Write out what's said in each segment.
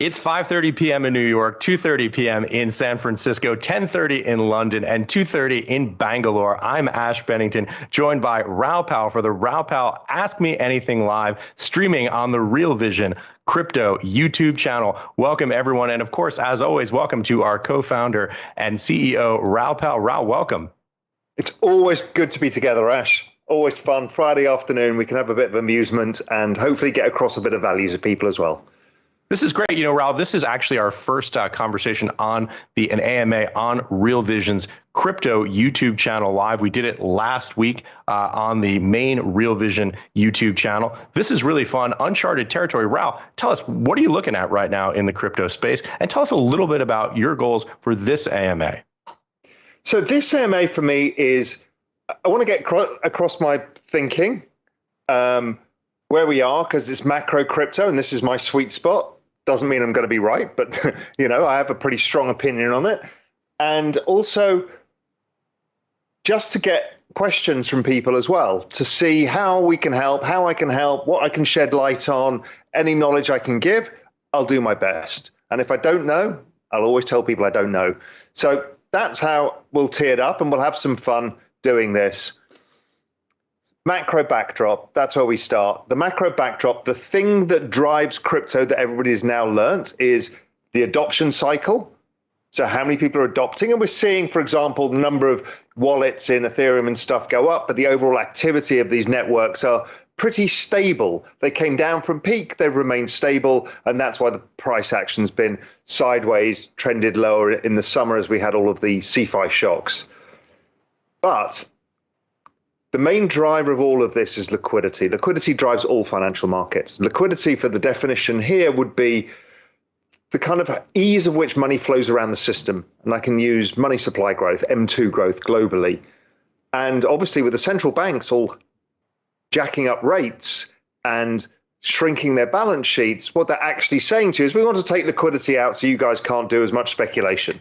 It's 5:30 p.m. in New York, 2:30 p.m. in San Francisco, 10:30 in London, and 2:30 in Bangalore. I'm Ash Bennington, joined by Raoul Pal for the Raoul Pal Ask Me Anything Live, streaming on the Real Vision Crypto YouTube channel. Welcome, everyone. And of course, as always, welcome to our co-founder and CEO, Raoul Pal. Raoul, welcome. It's always good to be together, Ash. Always fun. Friday afternoon, we can have a bit of amusement and hopefully get across a bit of value to people as well. This is great. You know, Raoul, this is actually our first conversation on an AMA on Real Vision's crypto YouTube channel live. We did it last week on the main Real Vision YouTube channel. This is really fun, uncharted territory. Raoul, tell us, what are you looking at right now in the crypto space? And tell us a little bit about your goals for this AMA. So this AMA for me is, I want to get across my thinking, where we are, because it's macro crypto and this is my sweet spot. Doesn't mean I'm going to be right, but you know, I have a pretty strong opinion on it. And also just to get questions from people as well, to see how we can help, how I can help, what I can shed light on, any knowledge I can give, I'll do my best. And if I don't know, I'll always tell people I don't know. So that's how we'll tee it up, and we'll have some fun doing this. Macro backdrop, that's where we start. The macro backdrop, the thing that drives crypto that everybody has now learnt is the adoption cycle. So how many people are adopting? And we're seeing, for example, the number of wallets in Ethereum and stuff go up, but the overall activity of these networks are pretty stable. They came down from peak, they've remained stable, and that's why the price action's been sideways, trended lower in the summer as we had all of the CeFi shocks. But the main driver of all of this is liquidity. Liquidity drives all financial markets. Liquidity, for the definition here, would be the kind of ease of which money flows around the system. And I can use money supply growth, M2 growth globally. And obviously with the central banks all jacking up rates and shrinking their balance sheets, what they're actually saying to you is, we want to take liquidity out so you guys can't do as much speculation.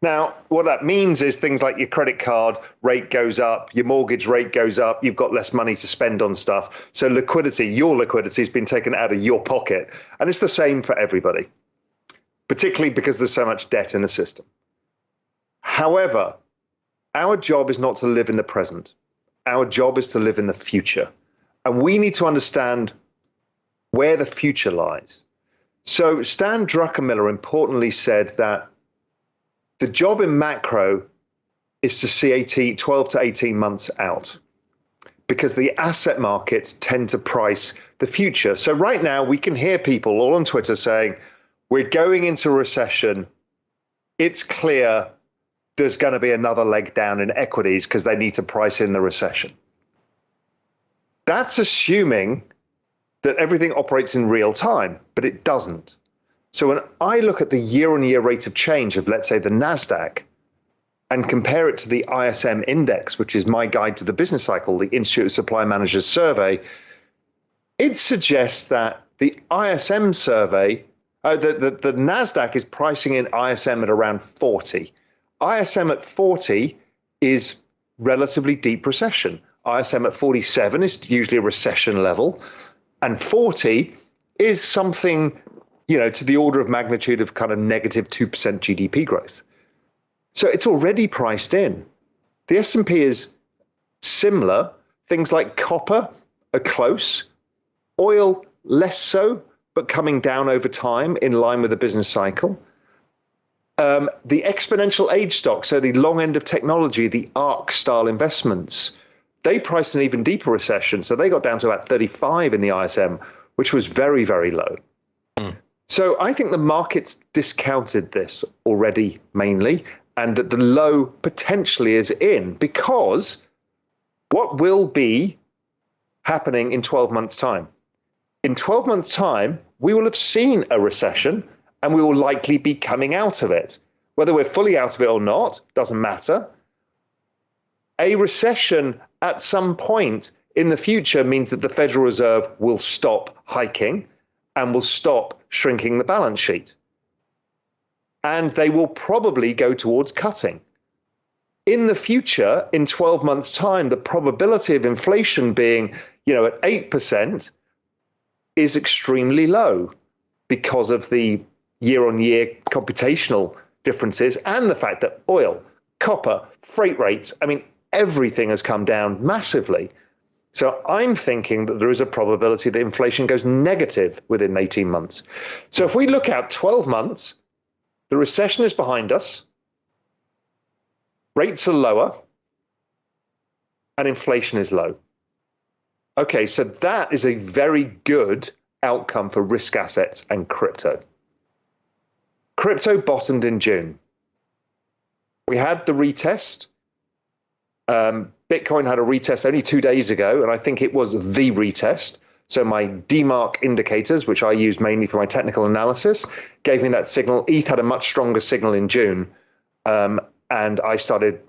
Now, what that means is things like your credit card rate goes up, your mortgage rate goes up, you've got less money to spend on stuff. So liquidity, your liquidity has been taken out of your pocket. And it's the same for everybody, particularly because there's so much debt in the system. However, our job is not to live in the present. Our job is to live in the future. And we need to understand where the future lies. So Stan Druckenmiller importantly said that the job in macro is to see 12 to 18 months out, because the asset markets tend to price the future. So right now we can hear people all on Twitter saying, we're going into a recession. It's clear there's going to be another leg down in equities because they need to price in the recession. That's assuming that everything operates in real time, but it doesn't. So when I look at the year-on-year rate of change of, let's say, the NASDAQ, and compare it to the ISM index, which is my guide to the business cycle, the Institute of Supply Managers survey, it suggests that the ISM survey, the NASDAQ is pricing in ISM at around 40. ISM at 40 is relatively deep recession. ISM at 47 is usually a recession level, and 40 is something, you know, to the order of magnitude of kind of negative 2% GDP growth. So it's already priced in. The S&P is similar. Things like copper are close, oil less so, but coming down over time in line with the business cycle. The exponential age stock, so the long end of technology, the ARK style investments, they priced an even deeper recession. So they got down to about 35 in the ISM, which was very, very low. So I think the market's discounted this already mainly, and that the low potentially is in, because what will be happening in 12 months' time? In 12 months' time, we will have seen a recession and we will likely be coming out of it. Whether we're fully out of it or not, doesn't matter. A recession at some point in the future means that the Federal Reserve will stop hiking and will stop shrinking the balance sheet. And they will probably go towards cutting. In the future, in 12 months' time, the probability of inflation being, at 8% is extremely low because of the, year-on-year computational differences, and the fact that oil, copper, freight rates, I mean, everything has come down massively. So I'm thinking that there is a probability that inflation goes negative within 18 months. So if we look out 12 months, the recession is behind us, rates are lower, and inflation is low. Okay, so that is a very good outcome for risk assets and crypto. Crypto bottomed in June. We had the retest. Bitcoin had a retest only 2 days ago, and I think it was the retest. So my DMARC indicators, which I use mainly for my technical analysis, gave me that signal. ETH had a much stronger signal in June, and I started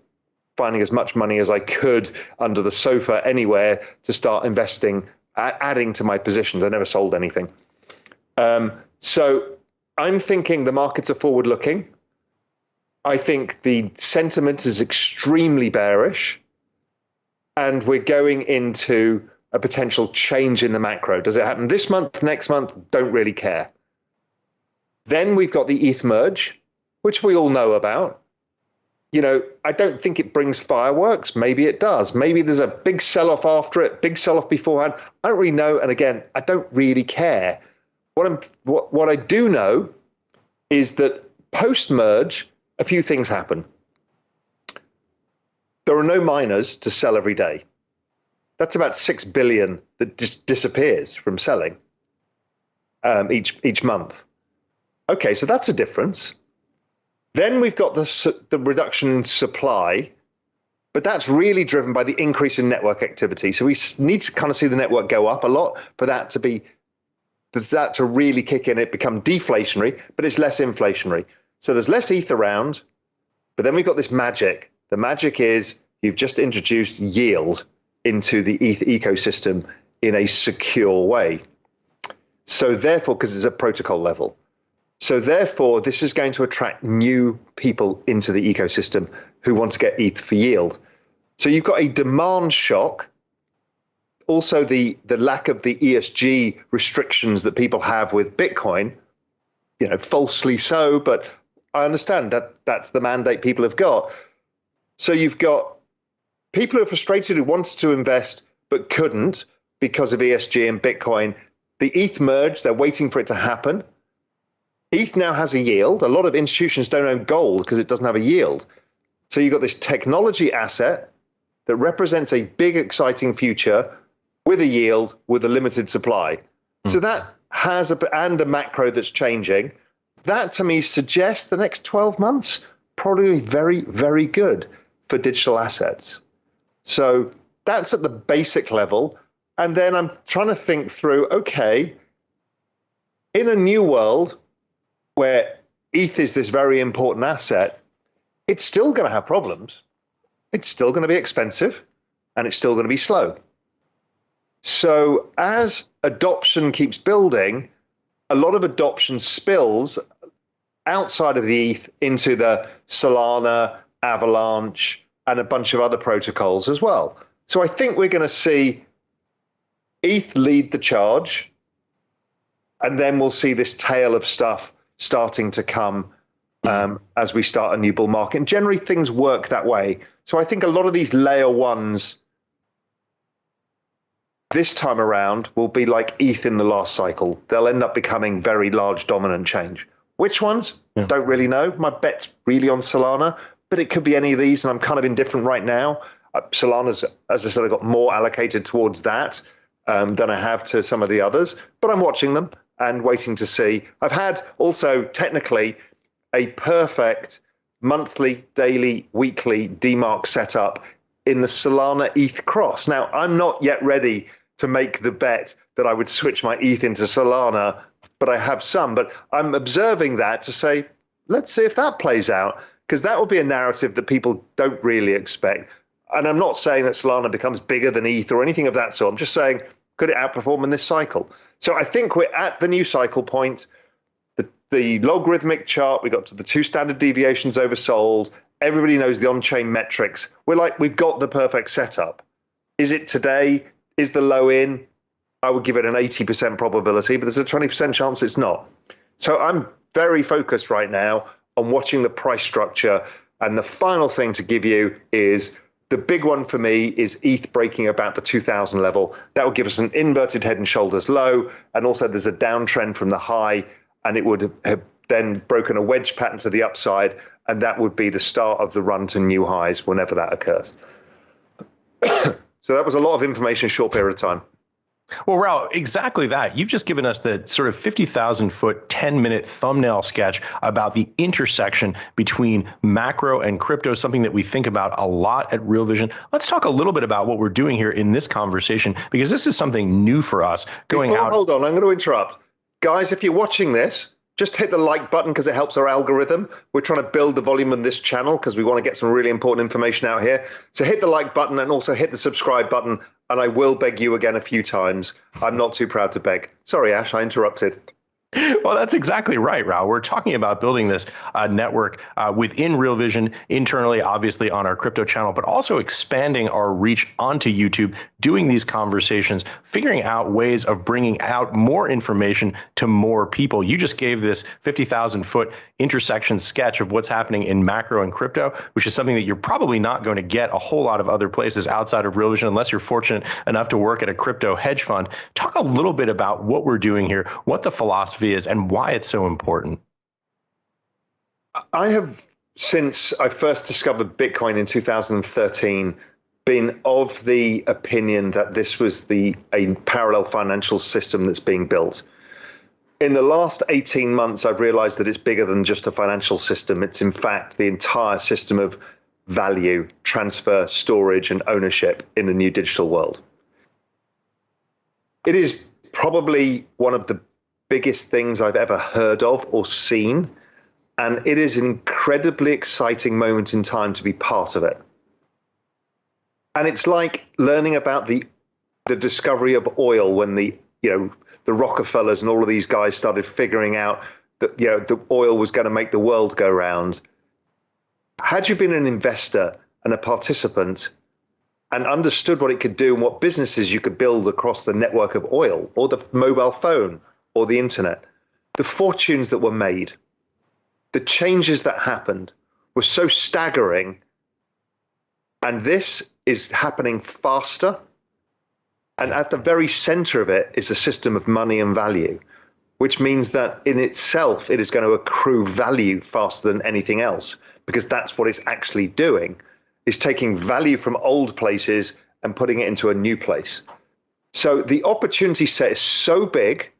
finding as much money as I could under the sofa anywhere to start investing, adding to my positions. I never sold anything. So I'm thinking the markets are forward looking. I think the sentiment is extremely bearish, and we're going into a potential change in the macro. Does it happen this month, next month? Don't really care. Then we've got the ETH merge, which we all know about. You know, I don't think it brings fireworks. Maybe it does. Maybe there's a big sell-off after it, big sell-off beforehand. I don't really know. And again, I don't really care. What I do know is that post-merge, a few things happen. There are no miners to sell every day. That's about 6 billion that just disappears from selling each month. Okay, so that's a difference. Then we've got the reduction in supply, but that's really driven by the increase in network activity. So we need to kind of see the network go up a lot for that to really kick in. It become deflationary, but it's less inflationary. So there's less ETH around, but then we've got this magic. The magic is you've just introduced yield into the ETH ecosystem in a secure way. So therefore, because it's at protocol level. So therefore, this is going to attract new people into the ecosystem who want to get ETH for yield. So you've got a demand shock. Also, the lack of the ESG restrictions that people have with Bitcoin, you know, falsely so, but I understand that that's the mandate people have got. So you've got people who are frustrated who wanted to invest but couldn't because of ESG and Bitcoin. The ETH merge, they're waiting for it to happen. ETH now has a yield. A lot of institutions don't own gold because it doesn't have a yield. So you've got this technology asset that represents a big, exciting future with a yield, with a limited supply. So that has and a macro that's changing. That to me suggests the next 12 months probably very, very good for digital assets. So that's at the basic level. And then I'm trying to think through, okay, in a new world where ETH is this very important asset, it's still going to have problems. It's still going to be expensive, and it's still going to be slow. So as adoption keeps building, a lot of adoption spills outside of the ETH into the Solana, Avalanche, and a bunch of other protocols as well. So I think we're going to see ETH lead the charge, and then we'll see this tail of stuff starting to come as we start a new bull market. And generally things work that way. So I think a lot of these layer ones this time around will be like ETH in the last cycle. They'll end up becoming very large dominant change. Which ones? Yeah. Don't really know. My bet's really on Solana, but it could be any of these, and I'm kind of indifferent right now. Solana's, as I said, I got more allocated towards that than I have to some of the others, but I'm watching them and waiting to see. I've had also technically a perfect monthly, daily, weekly DMARC setup in the Solana ETH cross. Now, I'm not yet ready to make the bet that I would switch my ETH into Solana, but I have some. But I'm observing that to say, let's see if that plays out, because that will be a narrative that people don't really expect. And I'm not saying that Solana becomes bigger than ETH or anything of that sort. I'm just saying, could it outperform in this cycle? So I think we're at the new cycle point. The logarithmic chart, we got to the 2 standard deviations oversold. Everybody knows the on-chain metrics. We're like, we've got the perfect setup. Is it today? Is the low in? I would give it an 80% probability, but there's a 20% chance it's not. So I'm very focused right now on watching the price structure. And the final thing to give you is the big one for me is ETH breaking about the 2000 level. That would give us an inverted head and shoulders low. And also there's a downtrend from the high, and it would have then broken a wedge pattern to the upside. And that would be the start of the run to new highs whenever that occurs. So that was a lot of information in a short period of time. Well, Raoul, exactly that. You've just given us the sort of 50,000-foot, 10-minute thumbnail sketch about the intersection between macro and crypto, something that we think about a lot at Real Vision. Let's talk a little bit about what we're doing here in this conversation, because this is something new for us going out. Hold on, I'm going to interrupt. Guys, if you're watching this, just hit the like button because it helps our algorithm. We're trying to build the volume on this channel because we want to get some really important information out here. So hit the like button and also hit the subscribe button. And I will beg you again a few times. I'm not too proud to beg. Sorry, Ash, I interrupted. Well, that's exactly right, Raoul. We're talking about building this network within Real Vision, internally, obviously, on our crypto channel, but also expanding our reach onto YouTube, doing these conversations, figuring out ways of bringing out more information to more people. You just gave this 50,000-foot intersection sketch of what's happening in macro and crypto, which is something that you're probably not going to get a whole lot of other places outside of Real Vision, unless you're fortunate enough to work at a crypto hedge fund. Talk a little bit about what we're doing here, what the philosophy is, and why it's so important. I have, since I first discovered Bitcoin in 2013, been of the opinion that this was a parallel financial system that's being built. In the last 18 months, I've realized that it's bigger than just a financial system. It's in fact the entire system of value, transfer, storage, and ownership in the new digital world. It is probably one of the biggest things I've ever heard of or seen, and it is an incredibly exciting moment in time to be part of it. And it's like learning about the discovery of oil when the Rockefellers and all of these guys started figuring out that the oil was going to make the world go round. Had you been an investor and a participant and understood what it could do and what businesses you could build across the network of oil or the mobile phone or the internet, the fortunes that were made, the changes that happened were so staggering. And this is happening faster. And at the very center of it is a system of money and value, which means that in itself, it is going to accrue value faster than anything else, because that's what it's actually doing, is taking value from old places and putting it into a new place. So the opportunity set is so big.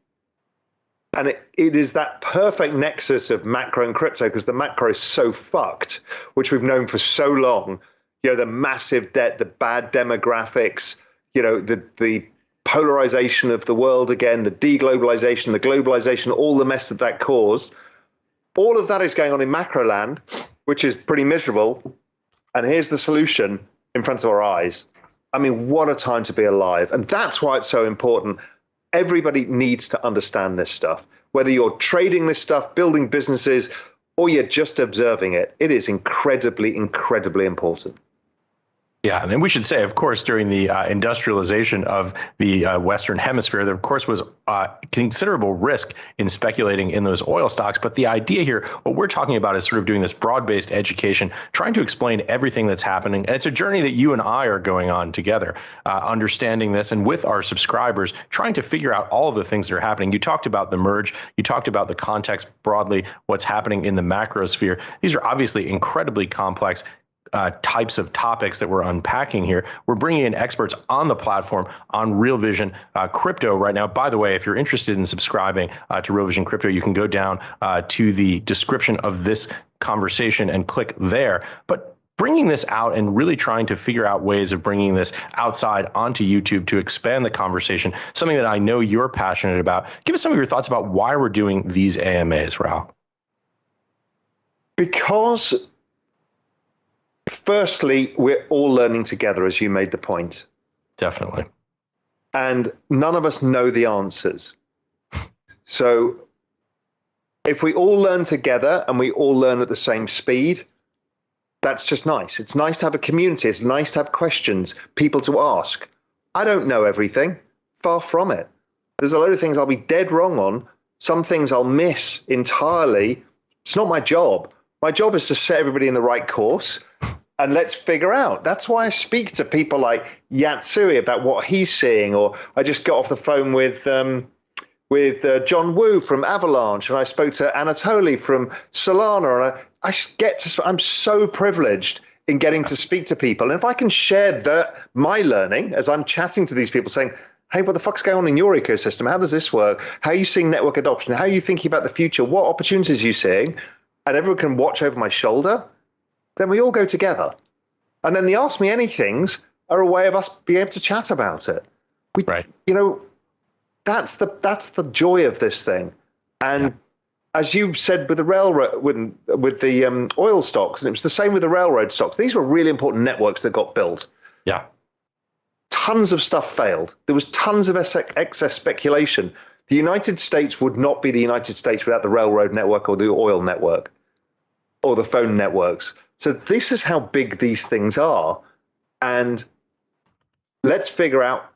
And it is that perfect nexus of macro and crypto, because the macro is so fucked, which we've known for so long. The massive debt, the bad demographics, the polarization of the world again, the deglobalization, the globalization, all the mess that caused. All of that is going on in macro land, which is pretty miserable. And here's the solution in front of our eyes. I mean, what a time to be alive. And that's why it's so important. Everybody needs to understand this stuff, whether you're trading this stuff, building businesses, or you're just observing it. It is incredibly, incredibly important. Yeah, and we should say, of course, during the industrialization of the Western Hemisphere, there, of course, was considerable risk in speculating in those oil stocks. But the idea here, what we're talking about is sort of doing this broad-based education, trying to explain everything that's happening. And it's a journey that you and I are going on together, understanding this, and with our subscribers, trying to figure out all of the things that are happening. You talked about the merge. You talked about the context broadly, what's happening in the macro sphere. These are obviously incredibly complex types of topics that we're unpacking here. We're bringing in experts on the platform on Real Vision Crypto right now. By the way, if you're interested in subscribing to Real Vision Crypto, you can go down to the description of this conversation and click there. But bringing this out and really trying to figure out ways of bringing this outside onto YouTube to expand the conversation, something that I know you're passionate about. Give us some of your thoughts about why we're doing these AMAs, Raoul. Because firstly, we're all learning together, as you made the point. Definitely. And none of us know the answers. So if we all learn together and we all learn at the same speed, that's just nice. It's nice to have a community. It's nice to have questions, people to ask. I don't know everything. Far from it. There's a load of things I'll be dead wrong on, Some things I'll miss entirely. It's not my job. My job is to set everybody in the right course, and let's figure out. That's why I speak to people like Yatsui about what he's seeing, or I just got off the phone with John Wu from Avalanche, and I spoke to Anatoly from Solana, and I'm so privileged in getting to speak to people. And if I can share my learning as I'm chatting to these people saying, hey, what the fuck's going on in your ecosystem? How does this work? How are you seeing network adoption? How are you thinking about the future? What opportunities are you seeing? And everyone can watch over my shoulder. Then we all go together. And then the Ask Me Anythings are a way of us being able to chat about it. Right. That's the joy of this thing. And as you said with the railroad, with the oil stocks, and it was the same with the railroad stocks. These were really important networks that got built. Yeah. Tons of stuff failed. There was tons of excess speculation. The United States would not be the United States without the railroad network or the oil network or the phone networks. So this is how big these things are. And let's figure out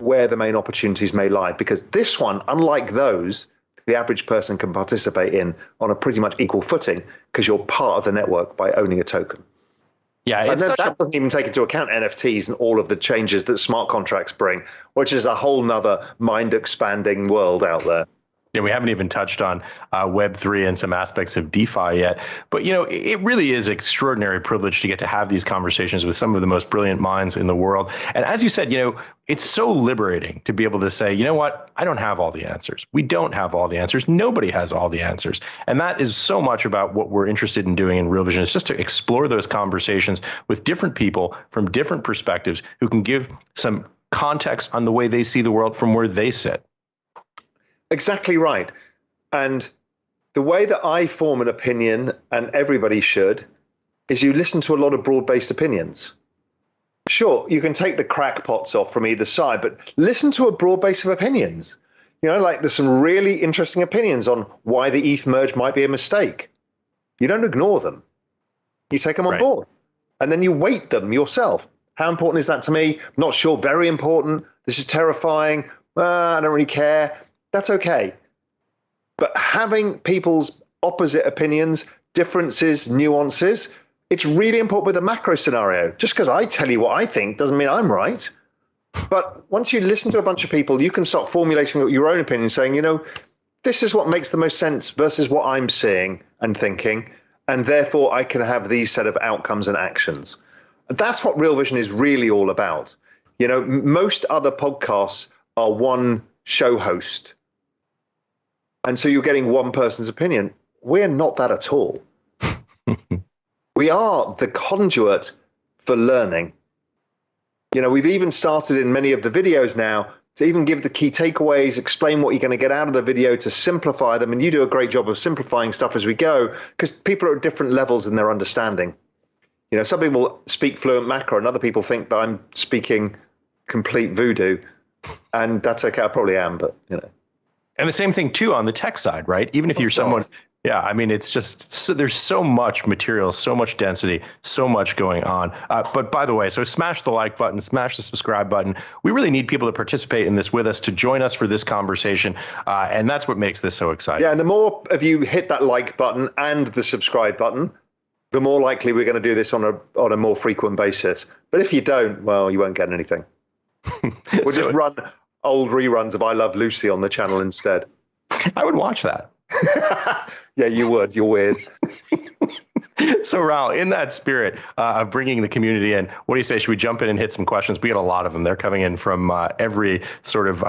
where the main opportunities may lie, because this one, unlike those, the average person can participate in on a pretty much equal footing because you're part of the network by owning a token. Yeah, and that doesn't even take into account NFTs and all of the changes that smart contracts bring, which is a whole nother mind-expanding world out there. Yeah, we haven't even touched on Web3 and some aspects of DeFi yet. But, it really is extraordinary privilege to get to have these conversations with some of the most brilliant minds in the world. And as you said, it's so liberating to be able to say, you know what, I don't have all the answers. We don't have all the answers. Nobody has all the answers. And that is so much about what we're interested in doing in Real Vision, is just to explore those conversations with different people from different perspectives who can give some context on the way they see the world from where they sit. Exactly right. And the way that I form an opinion, and everybody should, is you listen to a lot of broad-based opinions. Sure, you can take the crackpots off from either side, but listen to a broad base of opinions. Like there's some really interesting opinions on why the ETH merge might be a mistake. You don't ignore them. You take them on board. And then you weight them yourself. How important is that to me? Not sure. Very important. This is terrifying. I don't really care. That's okay. But having people's opposite opinions, differences, nuances, it's really important with a macro scenario. Just because I tell you what I think doesn't mean I'm right. But once you listen to a bunch of people, you can start formulating your own opinion, saying, this is what makes the most sense versus what I'm seeing and thinking. And therefore, I can have these set of outcomes and actions. That's what Real Vision is really all about. Most other podcasts are one show host. And so you're getting one person's opinion. We're not that at all. We are the conduit for learning. We've even started in many of the videos now to even give the key takeaways, explain what you're going to get out of the video, to simplify them. And you do a great job of simplifying stuff as we go, because people are at different levels in their understanding. Some people speak fluent macro and other people think that I'm speaking complete voodoo. And that's okay. I probably am, but And the same thing too on the tech side, right? Even if you're someone, it's just there's so much material, so much density, so much going on. But by the way, so smash the like button, smash the subscribe button. We really need people to participate in this with us, to join us for this conversation, and that's what makes this so exciting. Yeah, and the more of you hit that like button and the subscribe button, the more likely we're going to do this on a more frequent basis. But if you don't, well, you won't get anything. We'll just run old reruns of I Love Lucy on the channel instead. I would watch that. Yeah, you would. You're weird. So, Raoul, in that spirit of bringing the community in, what do you say? Should we jump in and hit some questions? We get a lot of them. They're coming in from every sort of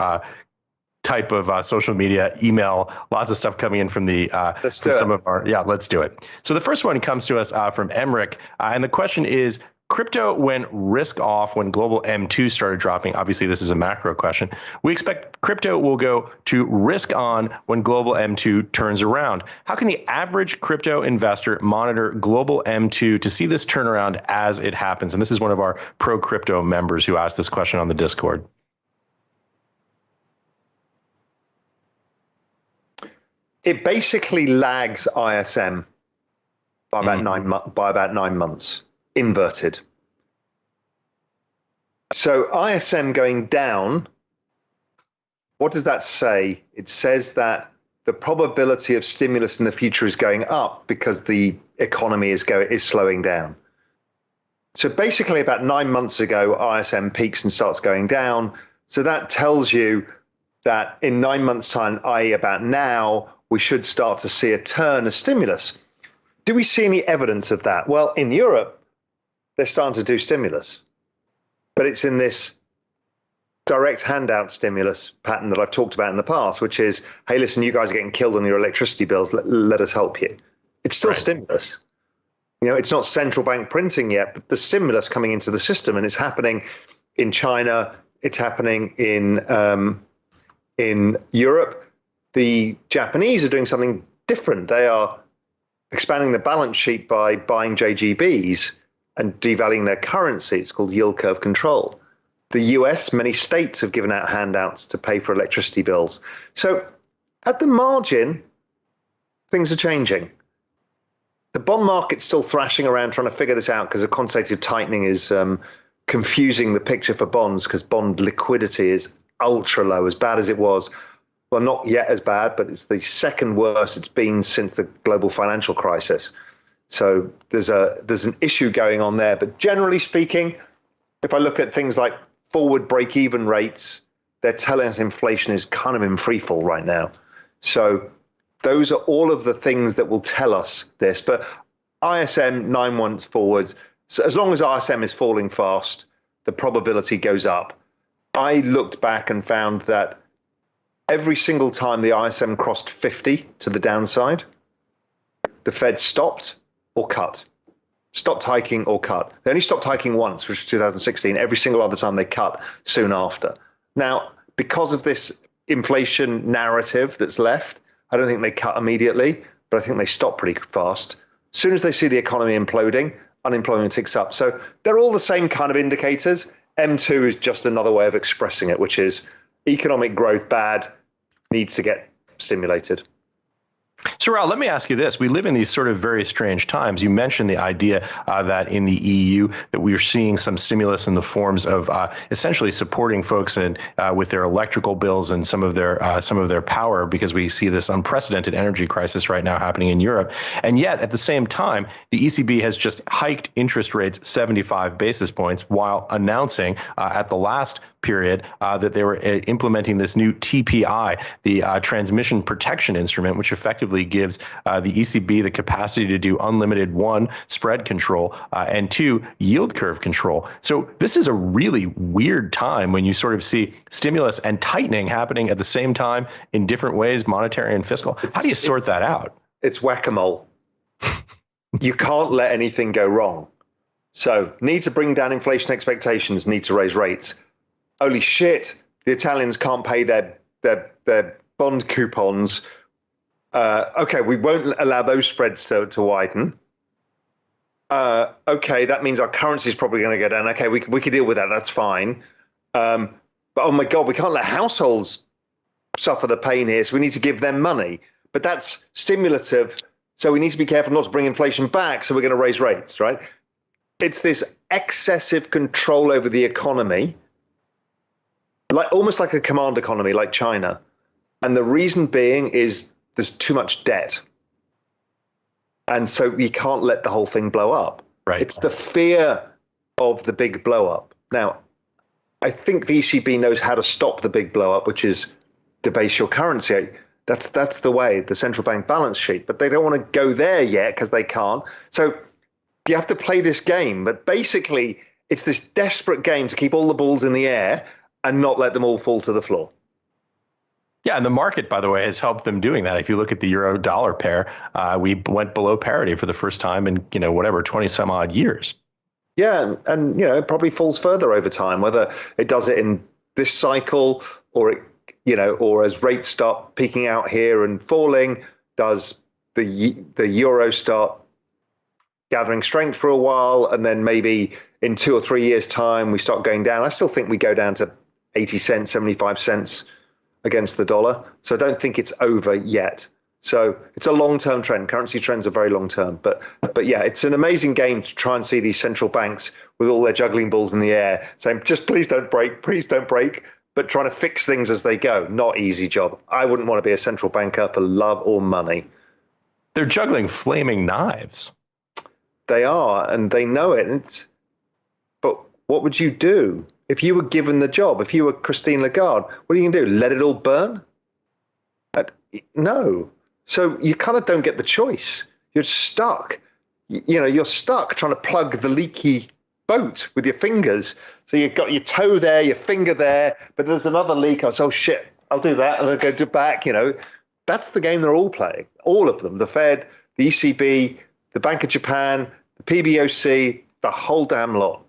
type of social media, email, lots of stuff coming in from the from some of our. Yeah, let's do it. So the first one comes to us from Emmerich, and the question is: crypto went risk off when global M2 started dropping. Obviously, this is a macro question. We expect crypto will go to risk on when global M2 turns around. How can the average crypto investor monitor global M2 to see this turnaround as it happens? And this is one of our pro crypto members who asked this question on the Discord. It basically lags ISM by about 9 months. Inverted. So ISM going down, what does that say? It says that the probability of stimulus in the future is going up because the economy is slowing down. So basically about 9 months ago, ISM peaks and starts going down. So that tells you that in 9 months' time, i.e. about now, we should start to see a turn of stimulus. Do we see any evidence of that? Well, in Europe, they're starting to do stimulus, but it's in this direct handout stimulus pattern that I've talked about in the past, which is, hey, listen, you guys are getting killed on your electricity bills. Let us help you. It's still stimulus. You know, it's not central bank printing yet, but the stimulus coming into the system, and it's happening in China. It's happening in Europe. The Japanese are doing something different. They are expanding the balance sheet by buying JGBs and devaluing their currency. It's called yield curve control. The US, many states have given out handouts to pay for electricity bills. So at the margin, things are changing. The bond market's still thrashing around trying to figure this out because the quantitative tightening is confusing the picture for bonds because bond liquidity is ultra low, as bad as it was. Well, not yet as bad, but it's the second worst it's been since the global financial crisis. So there's an issue going on there. But generally speaking, if I look at things like forward break-even rates, they're telling us inflation is kind of in free fall right now. So those are all of the things that will tell us this. But ISM 9 months forwards, so as long as ISM is falling fast, the probability goes up. I looked back and found that every single time the ISM crossed 50 to the downside, the Fed stopped or cut. Stopped hiking or cut. They only stopped hiking once, which was 2016. Every single other time they cut soon after. Now, because of this inflation narrative that's left, I don't think they cut immediately, but I think they stop pretty fast. As soon as they see the economy imploding, unemployment ticks up. So they're all the same kind of indicators. M2 is just another way of expressing it, which is economic growth bad, needs to get stimulated. So, Raoul, let me ask you this. We live in these sort of very strange times. You mentioned the idea that in the EU that we are seeing some stimulus in the forms of essentially supporting folks with their electrical bills and some of their power, because we see this unprecedented energy crisis right now happening in Europe. And yet, at the same time, the ECB has just hiked interest rates 75 basis points while announcing at the last period that they were implementing this new TPI, the transmission protection instrument, which effectively gives the ECB the capacity to do unlimited, one, spread control, and two, yield curve control. So this is a really weird time when you sort of see stimulus and tightening happening at the same time in different ways, monetary and fiscal. How do you sort that out? It's whack-a-mole. You can't let anything go wrong. So need to bring down inflation expectations, need to raise rates. Holy shit, the Italians can't pay their bond coupons. Okay, we won't allow those spreads to widen. Okay, that means our currency is probably going to go down. Okay, we can deal with that. That's fine. But oh my God, we can't let households suffer the pain here. So we need to give them money. But that's stimulative. So we need to be careful not to bring inflation back. So we're going to raise rates, right? It's this excessive control over the economy, like almost like a command economy, like China. And the reason being is there's too much debt. And so you can't let the whole thing blow up. Right. It's the fear of the big blow up. Now, I think the ECB knows how to stop the big blow up, which is debase your currency. That's the way, the central bank balance sheet. But they don't want to go there yet because they can't. So you have to play this game. But basically, it's this desperate game to keep all the balls in the air and not let them all fall to the floor. Yeah, and the market, by the way, has helped them doing that. If you look at the euro dollar pair, we went below parity for the first time in 20 some odd years. Yeah, and it probably falls further over time, whether it does it in this cycle or or as rates start peaking out here and falling, does the euro start gathering strength for a while, and then maybe in 2 or 3 years' time we start going down. I still think we go down to 80 cents, 75 cents against the dollar. So I don't think it's over yet. So it's a long-term trend. Currency trends are very long-term. But yeah, it's an amazing game to try and see these central banks with all their juggling balls in the air saying, just please don't break, but trying to fix things as they go. Not easy job. I wouldn't want to be a central banker for love or money. They're juggling flaming knives. They are, and they know it. But what would you do if you were given the job? If you were Christine Lagarde, what are you going to do? Let it all burn? No. So you kind of don't get the choice. You're stuck. You're stuck trying to plug the leaky boat with your fingers. So you've got your toe there, your finger there, but there's another leak. Oh shit, I'll do that, and I'll go back. That's the game they're all playing. All of them: the Fed, the ECB, the Bank of Japan, the PBOC, the whole damn lot.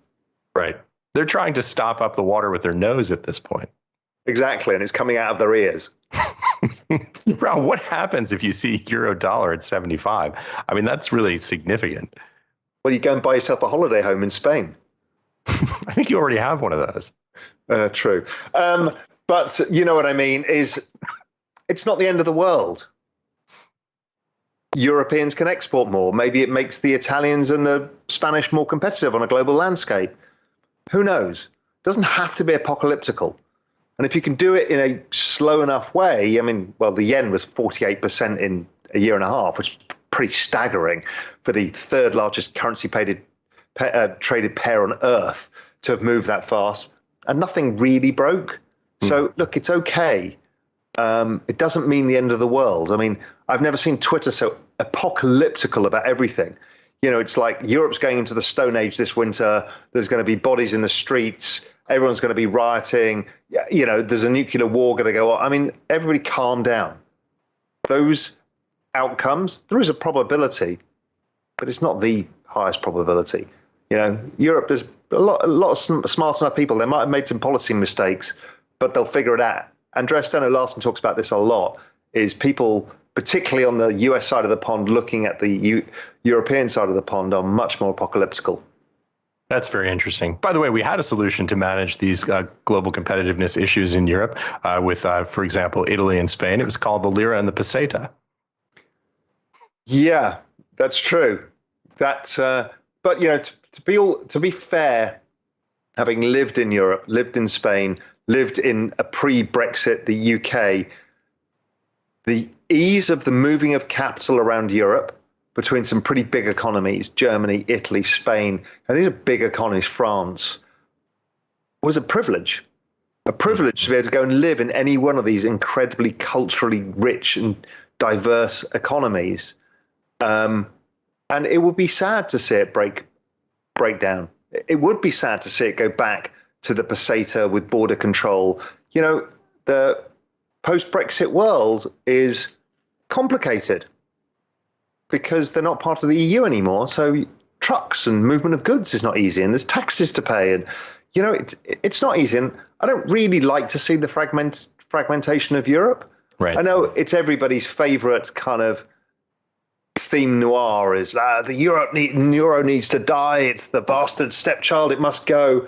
Right. They're trying to stop up the water with their nose at this point. Exactly, and it's coming out of their ears. Raoul, what happens if you see euro dollar at 75? I mean, that's really significant. Well, you go and buy yourself a holiday home in Spain. I think you already have one of those. True. But you know what I mean, it's not the end of the world. Europeans can export more. Maybe it makes the Italians and the Spanish more competitive on a global landscape. Who knows? It doesn't have to be apocalyptical. And if you can do it in a slow enough way, I mean, well, the yen was 48% in a year and a half, which is pretty staggering for the third largest currency traded pair on earth to have moved that fast. And nothing really broke. So look, it's okay. It doesn't mean the end of the world. I mean, I've never seen Twitter so apocalyptical about everything. It's like Europe's going into the Stone Age this winter. There's going to be bodies in the streets. Everyone's going to be rioting. There's a nuclear war going to go on. I mean, everybody calm down. Those outcomes, there is a probability, but it's not the highest probability. Europe, there's a lot of smart enough people. They might have made some policy mistakes, but they'll figure it out. Andreas Steno Larsen talks about this a lot, is people, particularly on the US side of the pond, looking at the European side of the pond, are much more apocalyptical. That's very interesting. By the way, we had a solution to manage these global competitiveness issues in Europe with, for example, Italy and Spain. It was called the lira and the peseta. Yeah, that's true. But to be fair, having lived in Europe, lived in Spain, lived in a pre-Brexit, the UK, the ease of the moving of capital around Europe between some pretty big economies, Germany, Italy, Spain, and these are big economies, France, was a privilege to be able to go and live in any one of these incredibly culturally rich and diverse economies. And it would be sad to see it break down. It would be sad to see it go back to the peseta with border control. The post-Brexit world is complicated because they're not part of the EU anymore. So trucks and movement of goods is not easy, and there's taxes to pay, and it's not easy. And I don't really like to see the fragmentation of Europe. Right. I know it's everybody's favorite kind of theme noir is the euro needs to die. It's the bastard stepchild. It must go.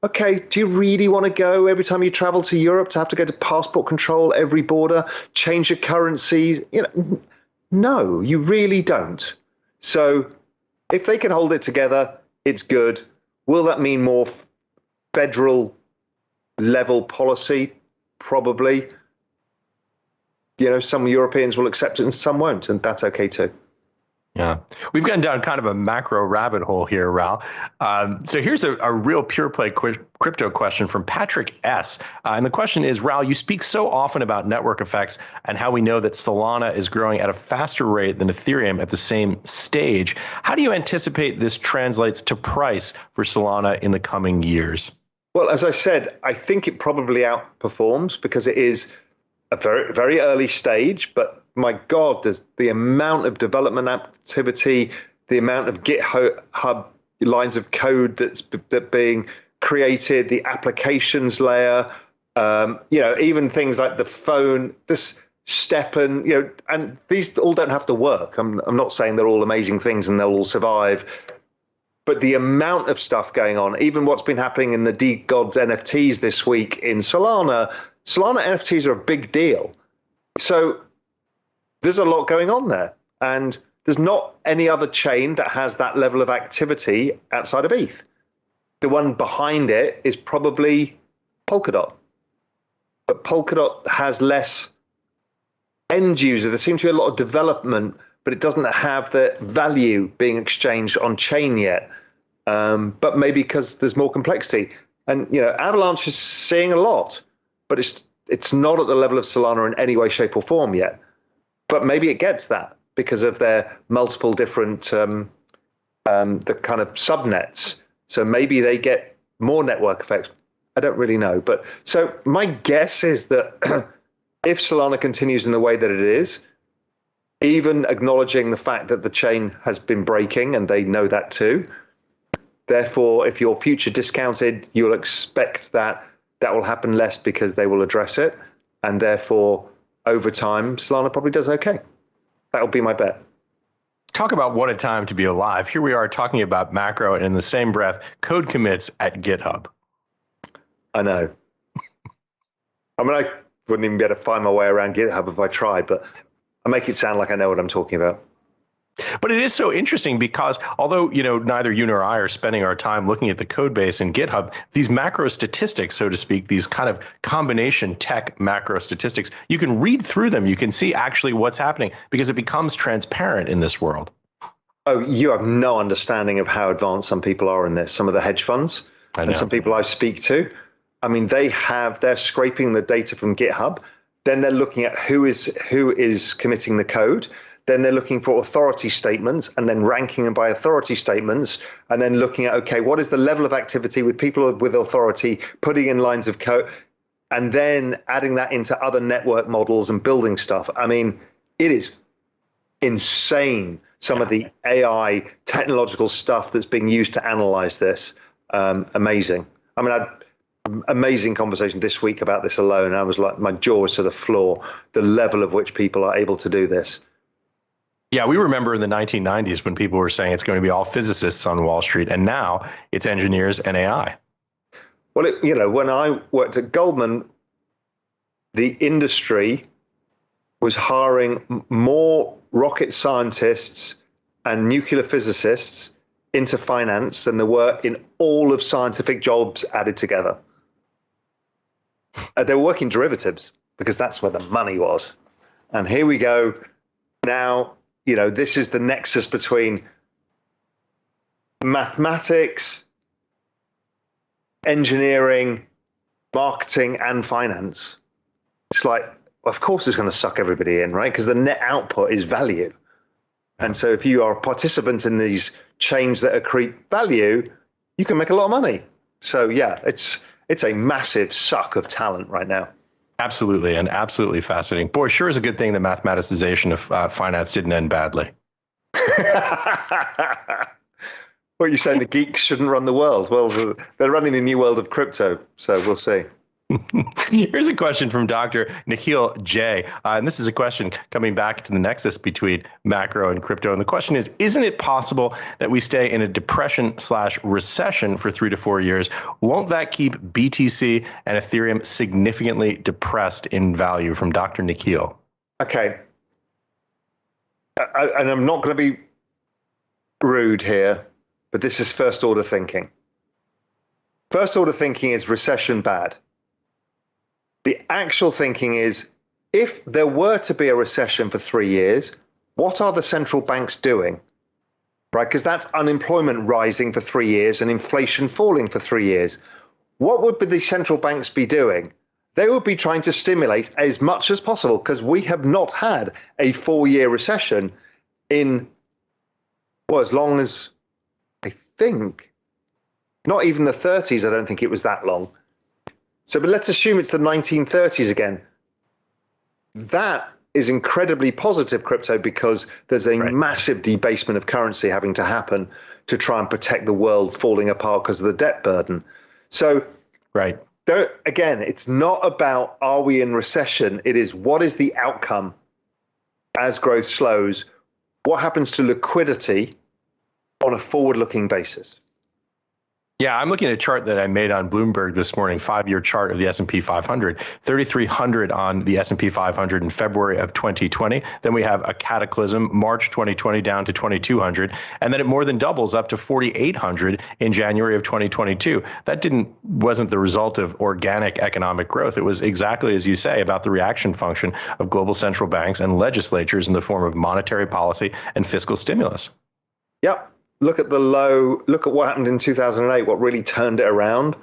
Okay, do you really want to go every time you travel to Europe to have to go to passport control every border, change your currencies? No, you really don't. So if they can hold it together, it's good. Will that mean more federal level policy? Probably. Some Europeans will accept it and some won't, and that's okay too. Yeah, we've gone down kind of a macro rabbit hole here, Raoul. So here's a real pure play crypto question from Patrick S. And the question is, Raoul, you speak so often about network effects and how we know that Solana is growing at a faster rate than Ethereum at the same stage. How do you anticipate this translates to price for Solana in the coming years? Well, as I said, I think it probably outperforms because it is a very, very early stage, but my God, there's the amount of development activity, the amount of GitHub lines of code that's being created, the applications layer, even things like the phone, this Steppen, and these all don't have to work. I'm not saying they're all amazing things and they'll all survive, but the amount of stuff going on, even what's been happening in the DeGods NFTs this week in Solana NFTs are a big deal. So there's a lot going on there, and there's not any other chain that has that level of activity outside of ETH. The one behind it is probably Polkadot. but Polkadot has less end user. There seems to be a lot of development, but it doesn't have the value being exchanged on chain yet. But maybe because there's more complexity. And Avalanche is seeing a lot, but it's not at the level of Solana in any way, shape, or form yet. But maybe it gets that because of their multiple different the kind of subnets. So maybe they get more network effects. I don't really know. But so my guess is that if Solana continues in the way that it is, even acknowledging the fact that the chain has been breaking and they know that too, therefore, if your future discounted, you'll expect that will happen less because they will address it. And therefore, over time, Solana probably does okay. That'll be my bet. Talk about what a time to be alive. Here we are talking about macro, and in the same breath, code commits at GitHub. I know. I mean, I wouldn't even be able to find my way around GitHub if I tried, but I make it sound like I know what I'm talking about. But it is so interesting because although, neither you nor I are spending our time looking at the code base in GitHub, these macro statistics, so to speak, these kind of combination tech macro statistics, you can read through them. You can see actually what's happening because it becomes transparent in this world. Oh, you have no understanding of how advanced some people are in this. Some of the hedge funds and some people I speak to, I mean, they're scraping the data from GitHub. Then they're looking at who is committing the code. Then they're looking for authority statements and then ranking them by authority statements and then looking at, okay, what is the level of activity with people with authority, putting in lines of code, and then adding that into other network models and building stuff. I mean, it is insane, some of the AI technological stuff that's being used to analyze this. Amazing. I mean, I had amazing conversation this week about this alone. I was like, my jaw was to the floor, the level of which people are able to do this. Yeah, we remember in the 1990s when people were saying it's going to be all physicists on Wall Street, and now it's engineers and AI. Well, when I worked at Goldman, the industry was hiring more rocket scientists and nuclear physicists into finance than there were in all of scientific jobs added together. They were working derivatives because that's where the money was. And here we go now. This is the nexus between mathematics, engineering, marketing, and finance. It's like, of course, it's going to suck everybody in, right? Because the net output is value. And so if you are a participant in these chains that accrete value, you can make a lot of money. So yeah, it's a massive suck of talent right now. Absolutely, and absolutely fascinating. Boy, sure is a good thing the mathematicization of finance didn't end badly. What are you saying? The geeks shouldn't run the world? Well, they're running the new world of crypto, so we'll see. Here's a question from Dr. Nikhil J. And this is a question coming back to the nexus between macro and crypto. And the question is, isn't it possible that we stay in a depression/recession for 3 to 4 years? Won't that keep BTC and Ethereum significantly depressed in value? From Dr. Nikhil. Okay. And I'm not going to be rude here, but this is first order thinking. First order thinking is recession bad. The actual thinking is, if there were to be a recession for 3 years, what are the central banks doing? Right? Because that's unemployment rising for 3 years and inflation falling for 3 years. What would the central banks be doing? They would be trying to stimulate as much as possible, because we have not had a 4-year recession in, well, as long as, I think, not even the 30s. I don't think it was that long. So, but let's assume it's the 1930s again. That is incredibly positive crypto, because there's a massive debasement of currency having to happen to try and protect the world falling apart because of the debt burden. So, again, it's not about are we in recession? It is, what is the outcome as growth slows? What happens to liquidity on a forward-looking basis? Yeah, I'm looking at a chart that I made on Bloomberg this morning, 5-year chart of the S&P 500, 3,300 on the S&P 500 in February of 2020. Then we have a cataclysm, March 2020 down to 2,200, and then it more than doubles up to 4,800 in January of 2022. That wasn't the result of organic economic growth. It was exactly as you say about the reaction function of global central banks and legislatures in the form of monetary policy and fiscal stimulus. Yep. Look at the low, look at what happened in 2008. What really turned it around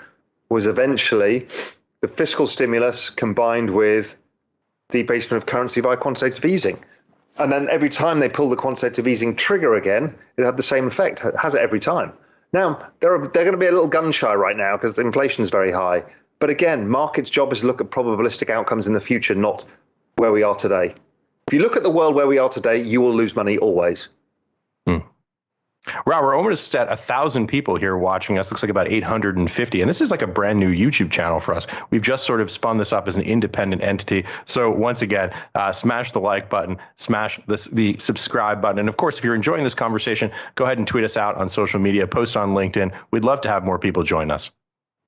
was eventually the fiscal stimulus combined with debasement of currency by quantitative easing. And then every time they pull the quantitative easing trigger again, it had the same effect. It has it every time. Now, they're going to be a little gun shy right now because inflation is very high. But again, market's job is to look at probabilistic outcomes in the future, not where we are today. If you look at the world where we are today, you will lose money always. Wow, we're almost at 1,000 people here watching us. Looks like about 850. And this is like a brand new YouTube channel for us. We've just sort of spun this up as an independent entity. So once again, smash the like button, smash the subscribe button. And of course, if you're enjoying this conversation, go ahead and tweet us out on social media, post on LinkedIn. We'd love to have more people join us.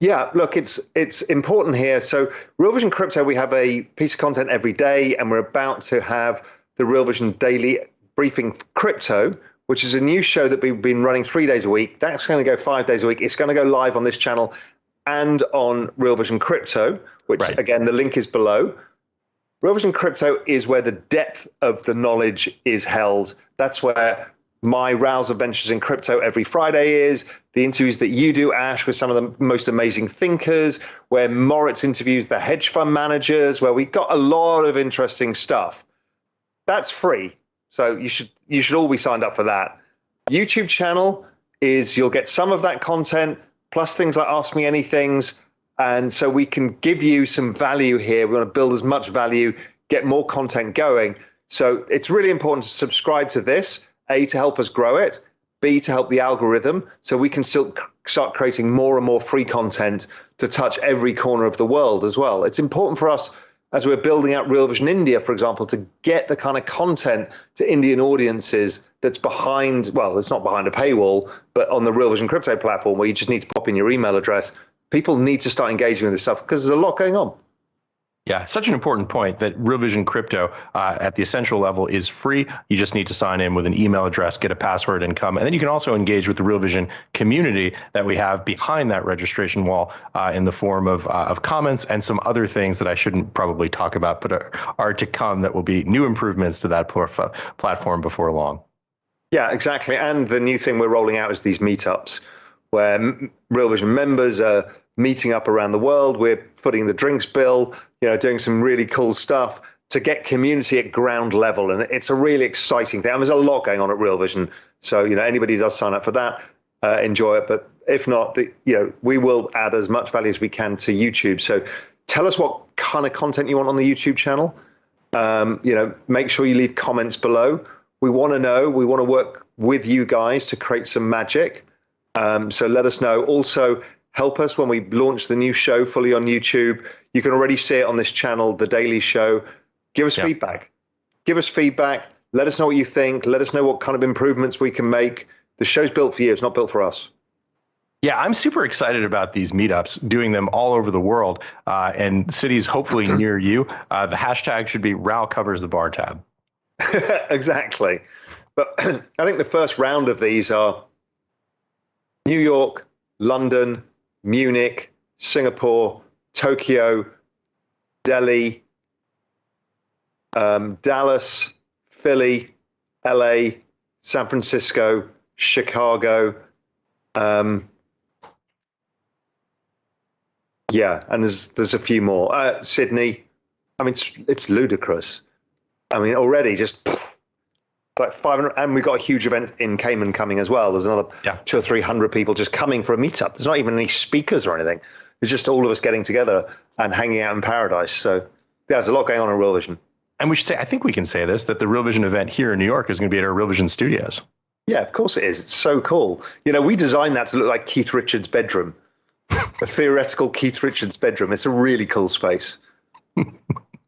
Yeah, look, it's important here. So Real Vision Crypto, we have a piece of content every day, and we're about to have the Real Vision Daily Briefing Crypto, which is a new show that we've been running 3 days a week. That's going to go 5 days a week. It's going to go live on this channel and on Real Vision Crypto, which again, the link is below. Real Vision Crypto is where the depth of the knowledge is held. That's where my Raoul's Adventures in Crypto every Friday is, the interviews that you do, Ash, with some of the most amazing thinkers, where Moritz interviews the hedge fund managers, where we got a lot of interesting stuff. That's free. So you should all be signed up for that. YouTube channel is you'll get some of that content plus things like Ask Me Anythings. And so we can give you some value here. We want to build as much value, get more content going. So it's really important to subscribe to this, A, to help us grow it, B, to help the algorithm so we can still start creating more and more free content to touch every corner of the world as well. It's important for us as we're building out Real Vision India, for example, to get the kind of content to Indian audiences that's behind, well, it's not behind a paywall, but on the Real Vision Crypto platform where you just need to pop in your email address. People need to start engaging with this stuff because there's a lot going on. Yeah, such an important point that Real Vision Crypto at the essential level is free. You just need to sign in with an email address, get a password, and come. And then you can also engage with the Real Vision community that we have behind that registration wall in the form of comments and some other things that I shouldn't probably talk about, but are to come that will be new improvements to that platform before long. Yeah, exactly. And the new thing we're rolling out is these meetups where Real Vision members are meeting up around the world. We're footing the drinks bill, doing some really cool stuff to get community at ground level. And it's a really exciting thing. And there's a lot going on at Real Vision. So, anybody who does sign up for that, enjoy it. But if not, we will add as much value as we can to YouTube. So tell us what kind of content you want on the YouTube channel. Make sure you leave comments below. We want to know, we want to work with you guys to create some magic. So let us know. Also, help us when we launch the new show fully on YouTube. You can already see it on this channel, The Daily Show. Give us feedback. Give us feedback. Let us know what you think. Let us know what kind of improvements we can make. The show's built for you. It's not built for us. Yeah, I'm super excited about these meetups, doing them all over the world and cities hopefully near you. The hashtag should be Raoul covers the bar tab. Exactly. But I think the first round of these are New York, London, Munich, Singapore, Tokyo, Delhi, Dallas, Philly, LA, San Francisco, Chicago. And there's a few more. Sydney. I mean, it's ludicrous. I mean, already just like 500, and we've got a huge event in Cayman coming as well. There's another 200 or 300 people just coming for a meetup. There's not even any speakers or anything. It's just all of us getting together and hanging out in paradise. So there's a lot going on in Real Vision. And we should say, I think we can say this, that the Real Vision event here in New York is going to be at our Real Vision studios. Yeah, of course it is. It's so cool. We designed that to look like Keith Richards' bedroom, a theoretical Keith Richards' bedroom. It's a really cool space.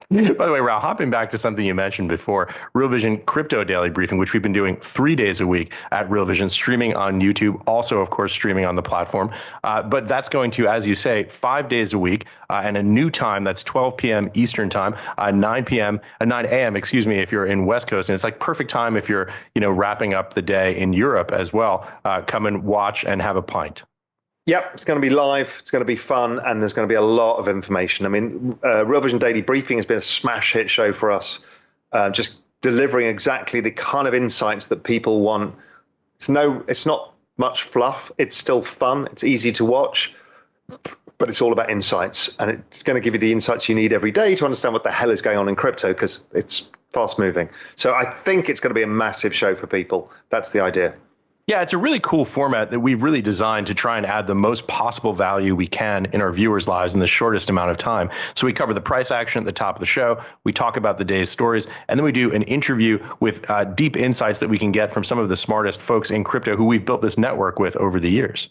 By the way, Raul, hopping back to something you mentioned before, Real Vision Crypto Daily Briefing, which we've been doing 3 days a week at Real Vision, streaming on YouTube, also, of course, streaming on the platform. But that's going to, as you say, 5 days a week, and a new time that's 12 p.m. Eastern time, 9 a.m., excuse me, if you're in West Coast. And it's like perfect time if you're, wrapping up the day in Europe as well. Come and watch and have a pint. Yep, it's going to be live, it's going to be fun, and there's going to be a lot of information. I mean, Real Vision Daily Briefing has been a smash hit show for us, just delivering exactly the kind of insights that people want. It's not much fluff, it's still fun, it's easy to watch, but it's all about insights, and it's going to give you the insights you need every day to understand what the hell is going on in crypto, because it's fast moving. So I think it's going to be a massive show for people. That's the idea. Yeah, it's a really cool format that we've really designed to try and add the most possible value we can in our viewers' lives in the shortest amount of time. So we cover the price action at the top of the show, we talk about the day's stories, and then we do an interview with deep insights that we can get from some of the smartest folks in crypto who we've built this network with over the years.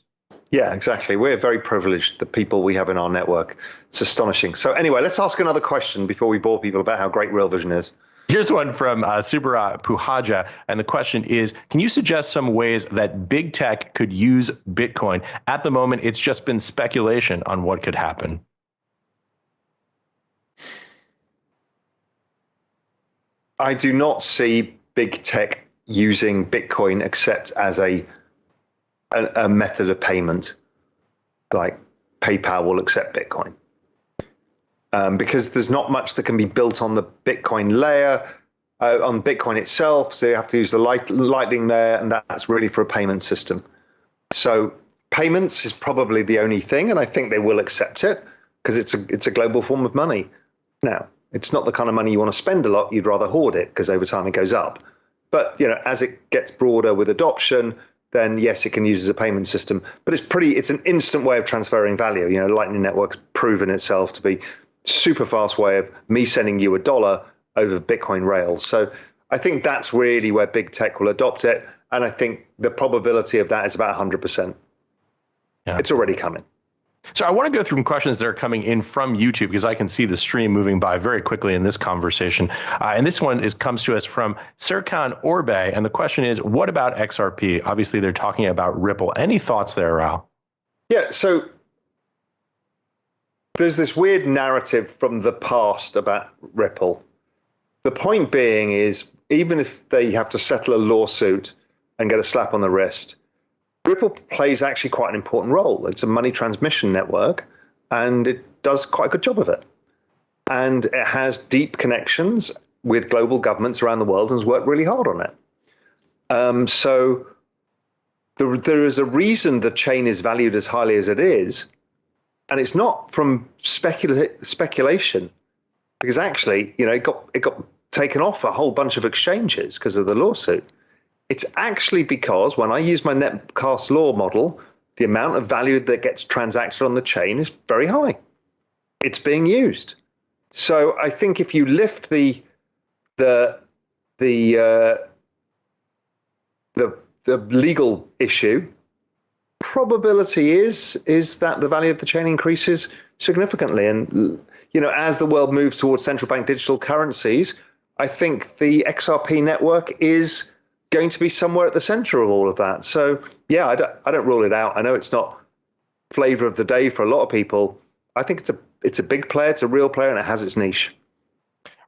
Yeah, exactly. We're very privileged, the people we have in our network. It's astonishing. So anyway, let's ask another question before we bore people about how great Real Vision is. Here's one from Subara Puhaja, and the question is, can you suggest some ways that big tech could use Bitcoin? At the moment, it's just been speculation on what could happen. I do not see big tech using Bitcoin except as a method of payment, like PayPal will accept Bitcoin. Because there's not much that can be built on the Bitcoin layer, on Bitcoin itself. So you have to use the Lightning layer, and that's really for a payment system. So payments is probably the only thing, and I think they will accept it because it's a global form of money. Now, it's not the kind of money you want to spend a lot. You'd rather hoard it because over time it goes up. But as it gets broader with adoption, then yes, it can use as a payment system. But it's an instant way of transferring value. Lightning Network's proven itself to be super fast way of me sending you $1 over Bitcoin rails. So I think that's really where big tech will adopt it. And I think the probability of that is about 100%. Yeah. It's already coming. So I want to go through some questions that are coming in from YouTube because I can see the stream moving by very quickly in this conversation. And this one comes to us from Serkan Orbe. And the question is, what about XRP? Obviously, they're talking about Ripple. Any thoughts there, Raoul? Yeah, so there's this weird narrative from the past about Ripple. The point being is, even if they have to settle a lawsuit and get a slap on the wrist, Ripple plays actually quite an important role. It's a money transmission network, and it does quite a good job of it. And it has deep connections with global governments around the world and has worked really hard on it. So there is a reason the chain is valued as highly as it is. And it's not from speculation, because actually, it got taken off a whole bunch of exchanges because of the lawsuit. It's actually because when I use my netcast law model, the amount of value that gets transacted on the chain is very high. It's being used. So I think if you lift the legal issue, probability is that the value of the chain increases significantly. And as the world moves towards central bank digital currencies, I think the XRP network is going to be somewhere at the center of all of that. So yeah, I don't rule it out. I know it's not flavor of the day for a lot of people. I think it's a big player, it's a real player, and it has its niche.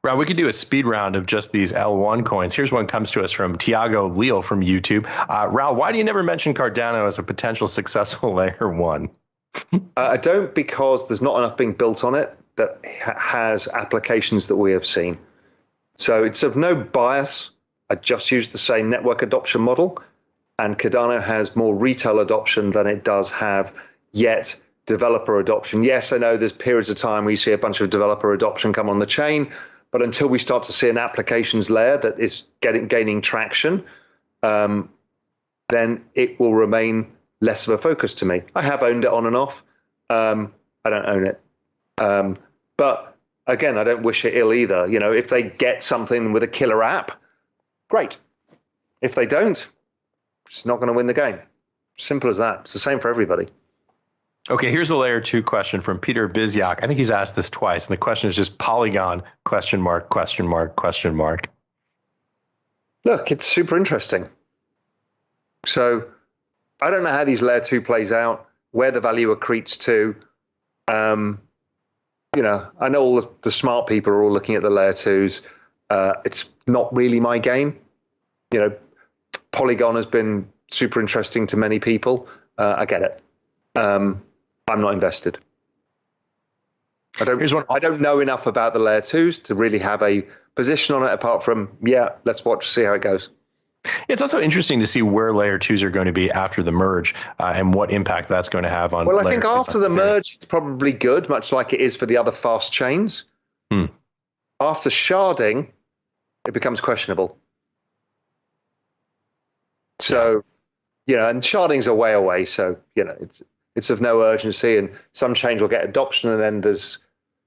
Raoul, we could do a speed round of just these L1 coins. Here's one comes to us from Tiago Leal from YouTube. Raoul, why do you never mention Cardano as a potential successful layer one? I don't, because there's not enough being built on it that has applications that we have seen. So it's of no bias. I just use the same network adoption model, and Cardano has more retail adoption than it does have yet developer adoption. Yes, I know there's periods of time where you see a bunch of developer adoption come on the chain, but until we start to see an applications layer that is gaining traction, then it will remain less of a focus to me. I have owned it on and off. I don't own it. But again, I don't wish it ill either. If they get something with a killer app, great. If they don't, it's not going to win the game. Simple as that. It's the same for everybody. Okay, here's a layer two question from Peter Bizyak. I think he's asked this twice, and the question is just Polygon, question mark, question mark, question mark. Look, it's super interesting. So I don't know how these layer two plays out, where the value accretes to. I know all the smart people are all looking at the layer twos. It's not really my game. Polygon has been super interesting to many people. I get it. I'm not invested. I don't know enough about the layer twos to really have a position on it apart from, let's watch, see how it goes. It's also interesting to see where layer twos are going to be after the merge and what impact that's going to have on. Well, I think after the merge, it's probably good, much like it is for the other fast chains. After sharding, it becomes questionable. So, and sharding's a way away. So, it's of no urgency, and some chains will get adoption, and then there's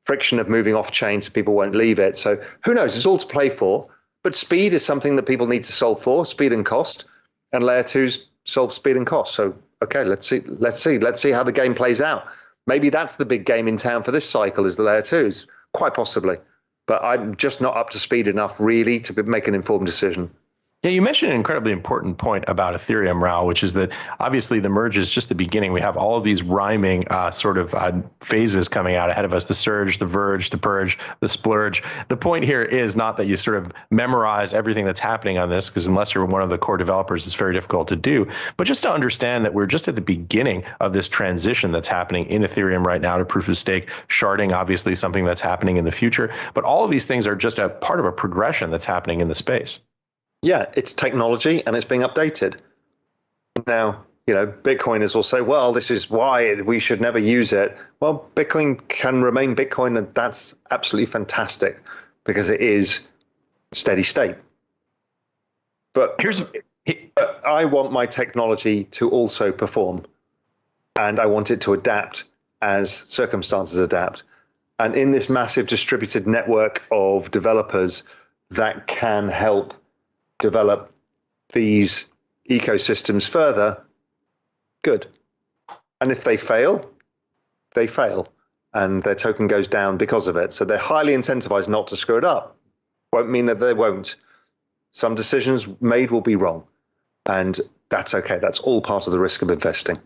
friction of moving off chain, so people won't leave it. So who knows? It's all to play for. But speed is something that people need to solve for, speed and cost, and layer twos solve speed and cost. So, okay, let's see how the game plays out. Maybe that's the big game in town for this cycle is the layer twos, quite possibly. But I'm just not up to speed enough really to make an informed decision. Yeah, you mentioned an incredibly important point about Ethereum, Raoul, which is that obviously the merge is just the beginning. We have all of these rhyming phases coming out ahead of us: the surge, the verge, the purge, the splurge. The point here is not that you sort of memorize everything that's happening on this, because unless you're one of the core developers, it's very difficult to do. But just to understand that we're just at the beginning of this transition that's happening in Ethereum right now to proof of stake, sharding, obviously something that's happening in the future. But all of these things are just a part of a progression that's happening in the space. Yeah, it's technology and it's being updated. Now, Bitcoiners will say, well, this is why we should never use it. Well, Bitcoin can remain Bitcoin, and that's absolutely fantastic because it is steady state. But I want my technology to also perform, and I want it to adapt as circumstances adapt. And in this massive distributed network of developers that can help develop these ecosystems further, good. And if they fail, and their token goes down because of it. So they're highly incentivized not to screw it up. Won't mean that they won't. Some decisions made will be wrong, and that's okay. That's all part of the risk of investing.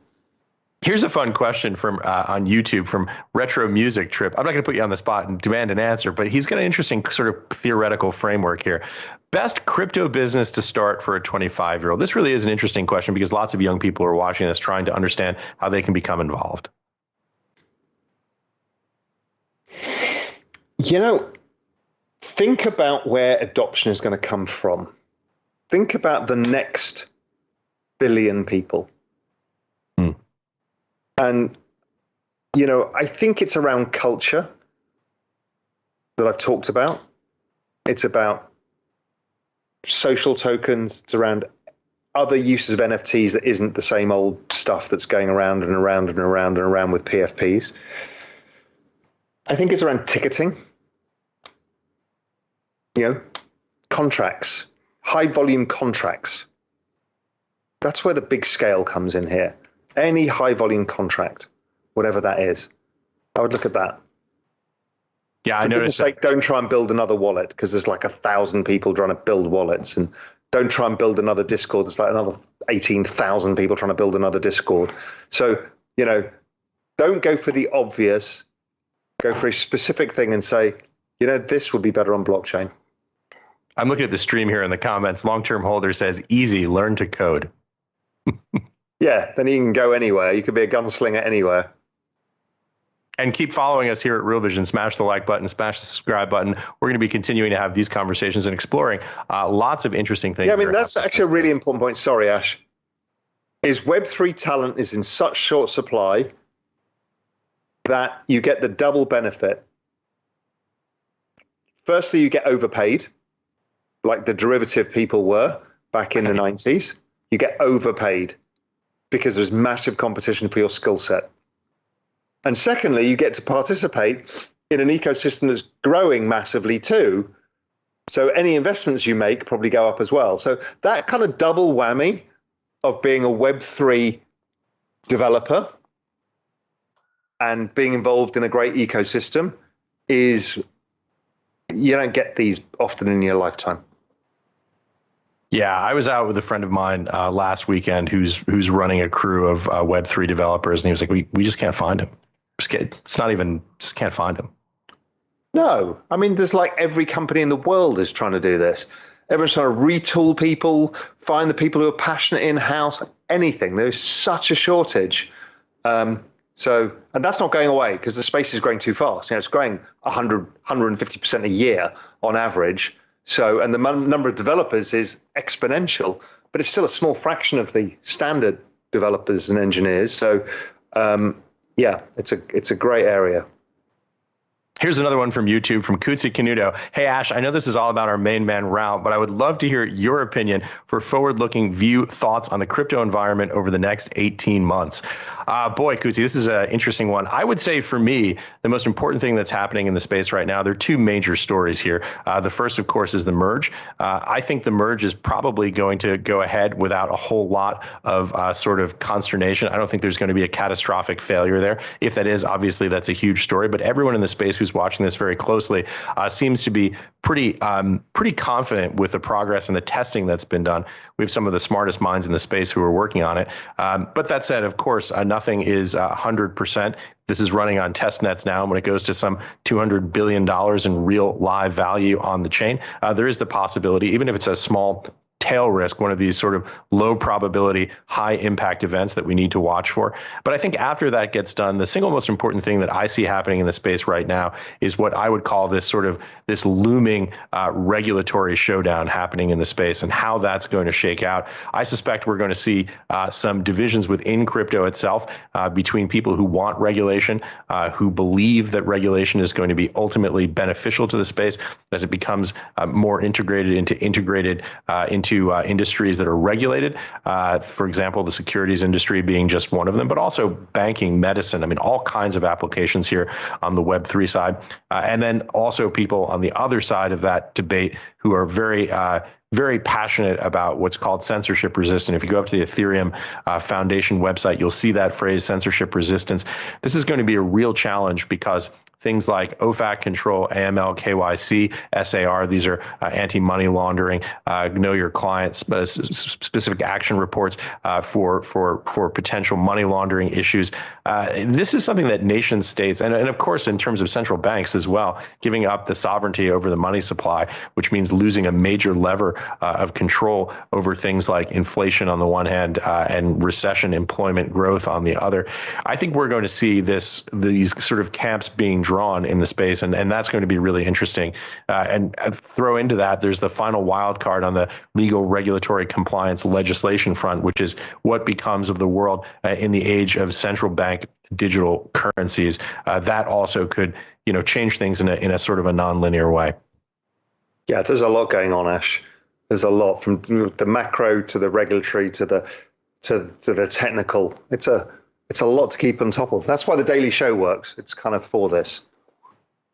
Here's a fun question from on YouTube from Retro Music Trip. I'm not going to put you on the spot and demand an answer, but he's got an interesting sort of theoretical framework here. Best crypto business to start for a 25-year-old. This really is an interesting question because lots of young people are watching this trying to understand how they can become involved. Think about where adoption is going to come from. Think about the next billion people. And, I think it's around culture that I've talked about. It's about social tokens. It's around other uses of NFTs that isn't the same old stuff that's going around and around and around and around with PFPs. I think it's around ticketing. Contracts, high volume contracts. That's where the big scale comes in here. Any high volume contract, whatever that is, I would look at that. Yeah, I noticed. Don't try and build another wallet because there's like 1,000 people trying to build wallets, and don't try and build another Discord. There's like another 18,000 people trying to build another Discord. So, don't go for the obvious. Go for a specific thing and say, this would be better on blockchain. I'm looking at the stream here in the comments. Long-term holder says, easy, learn to code. Yeah, then you can go anywhere. You could be a gunslinger anywhere. And keep following us here at Real Vision. Smash the like button, smash the subscribe button. We're going to be continuing to have these conversations and exploring lots of interesting things. Yeah, that's actually a really important point. Sorry, Ash. Is Web3 talent is in such short supply that you get the double benefit. Firstly, you get overpaid, like the derivative people were back in the 90s. You get overpaid because there's massive competition for your skill set. And secondly, you get to participate in an ecosystem that's growing massively too. So any investments you make probably go up as well. So that kind of double whammy of being a Web3 developer and being involved in a great ecosystem is, you don't get these often in your lifetime. Yeah, I was out with a friend of mine last weekend who's running a crew of Web3 developers, and he was like, we just can't find him. Just can't find him. No, I mean, there's like every company in the world is trying to do this. Everyone's trying to retool people, find the people who are passionate in-house, anything. There's such a shortage. And that's not going away because the space is growing too fast. It's growing 100, 150% a year on average. So, and the number of developers is exponential, but it's still a small fraction of the standard developers and engineers. So, yeah, it's a great area. Here's another one from YouTube from Kutsi Canuto. Hey, Ash, I know this is all about our main man, Raoul, but I would love to hear your opinion for forward-looking view thoughts on the crypto environment over the next 18 months. Boy, Kutsi, this is an interesting one. I would say for me, the most important thing that's happening in the space right now, there are two major stories here. The first, of course, is the merge. I think the merge is probably going to go ahead without a whole lot of sort of consternation. I don't think there's going to be a catastrophic failure there. If that is, obviously, that's a huge story. But everyone in the space who's watching this very closely seems to be pretty confident with the progress and the testing that's been done. We have some of the smartest minds in the space who are working on it. But that said, of course, nothing is 100%. This is running on test nets now. And when it goes to some $200 billion in real live value on the chain, there is the possibility, even if it's a small tail risk, one of these sort of low probability, high impact events that we need to watch for. But I think after that gets done, the single most important thing that I see happening in the space right now is what I would call this looming regulatory showdown happening in the space and how that's going to shake out. I suspect we're going to see some divisions within crypto itself between people who want regulation, who believe that regulation is going to be ultimately beneficial to the space as it becomes more integrated into industries that are regulated. For example, the securities industry being just one of them, but also banking, medicine. I mean, all kinds of applications here on the Web3 side. And then also people on the other side of that debate who are very passionate about what's called censorship resistant. If you go up to the Ethereum Foundation website, you'll see that phrase, censorship resistance. This is going to be a real challenge because things like OFAC control, AML, KYC, SAR, these are anti-money laundering, know your client, specific action reports for potential money laundering issues. This is something that nation states, and of course in terms of central banks as well, giving up the sovereignty over the money supply, which means losing a major lever of control over things like inflation on the one hand and recession, employment growth on the other. I think we're going to see these sort of camps being drawn in the space, and that's going to be really interesting. And throw into that, there's the final wild card on the legal regulatory compliance legislation front, which is what becomes of the world in the age of central bank digital currencies. That also could, change things in a sort of a non-linear way. Yeah, there's a lot going on, Ash. There's a lot from the macro to the regulatory to the technical. It's a lot to keep on top of. That's why the Daily Show works. It's kind of for this.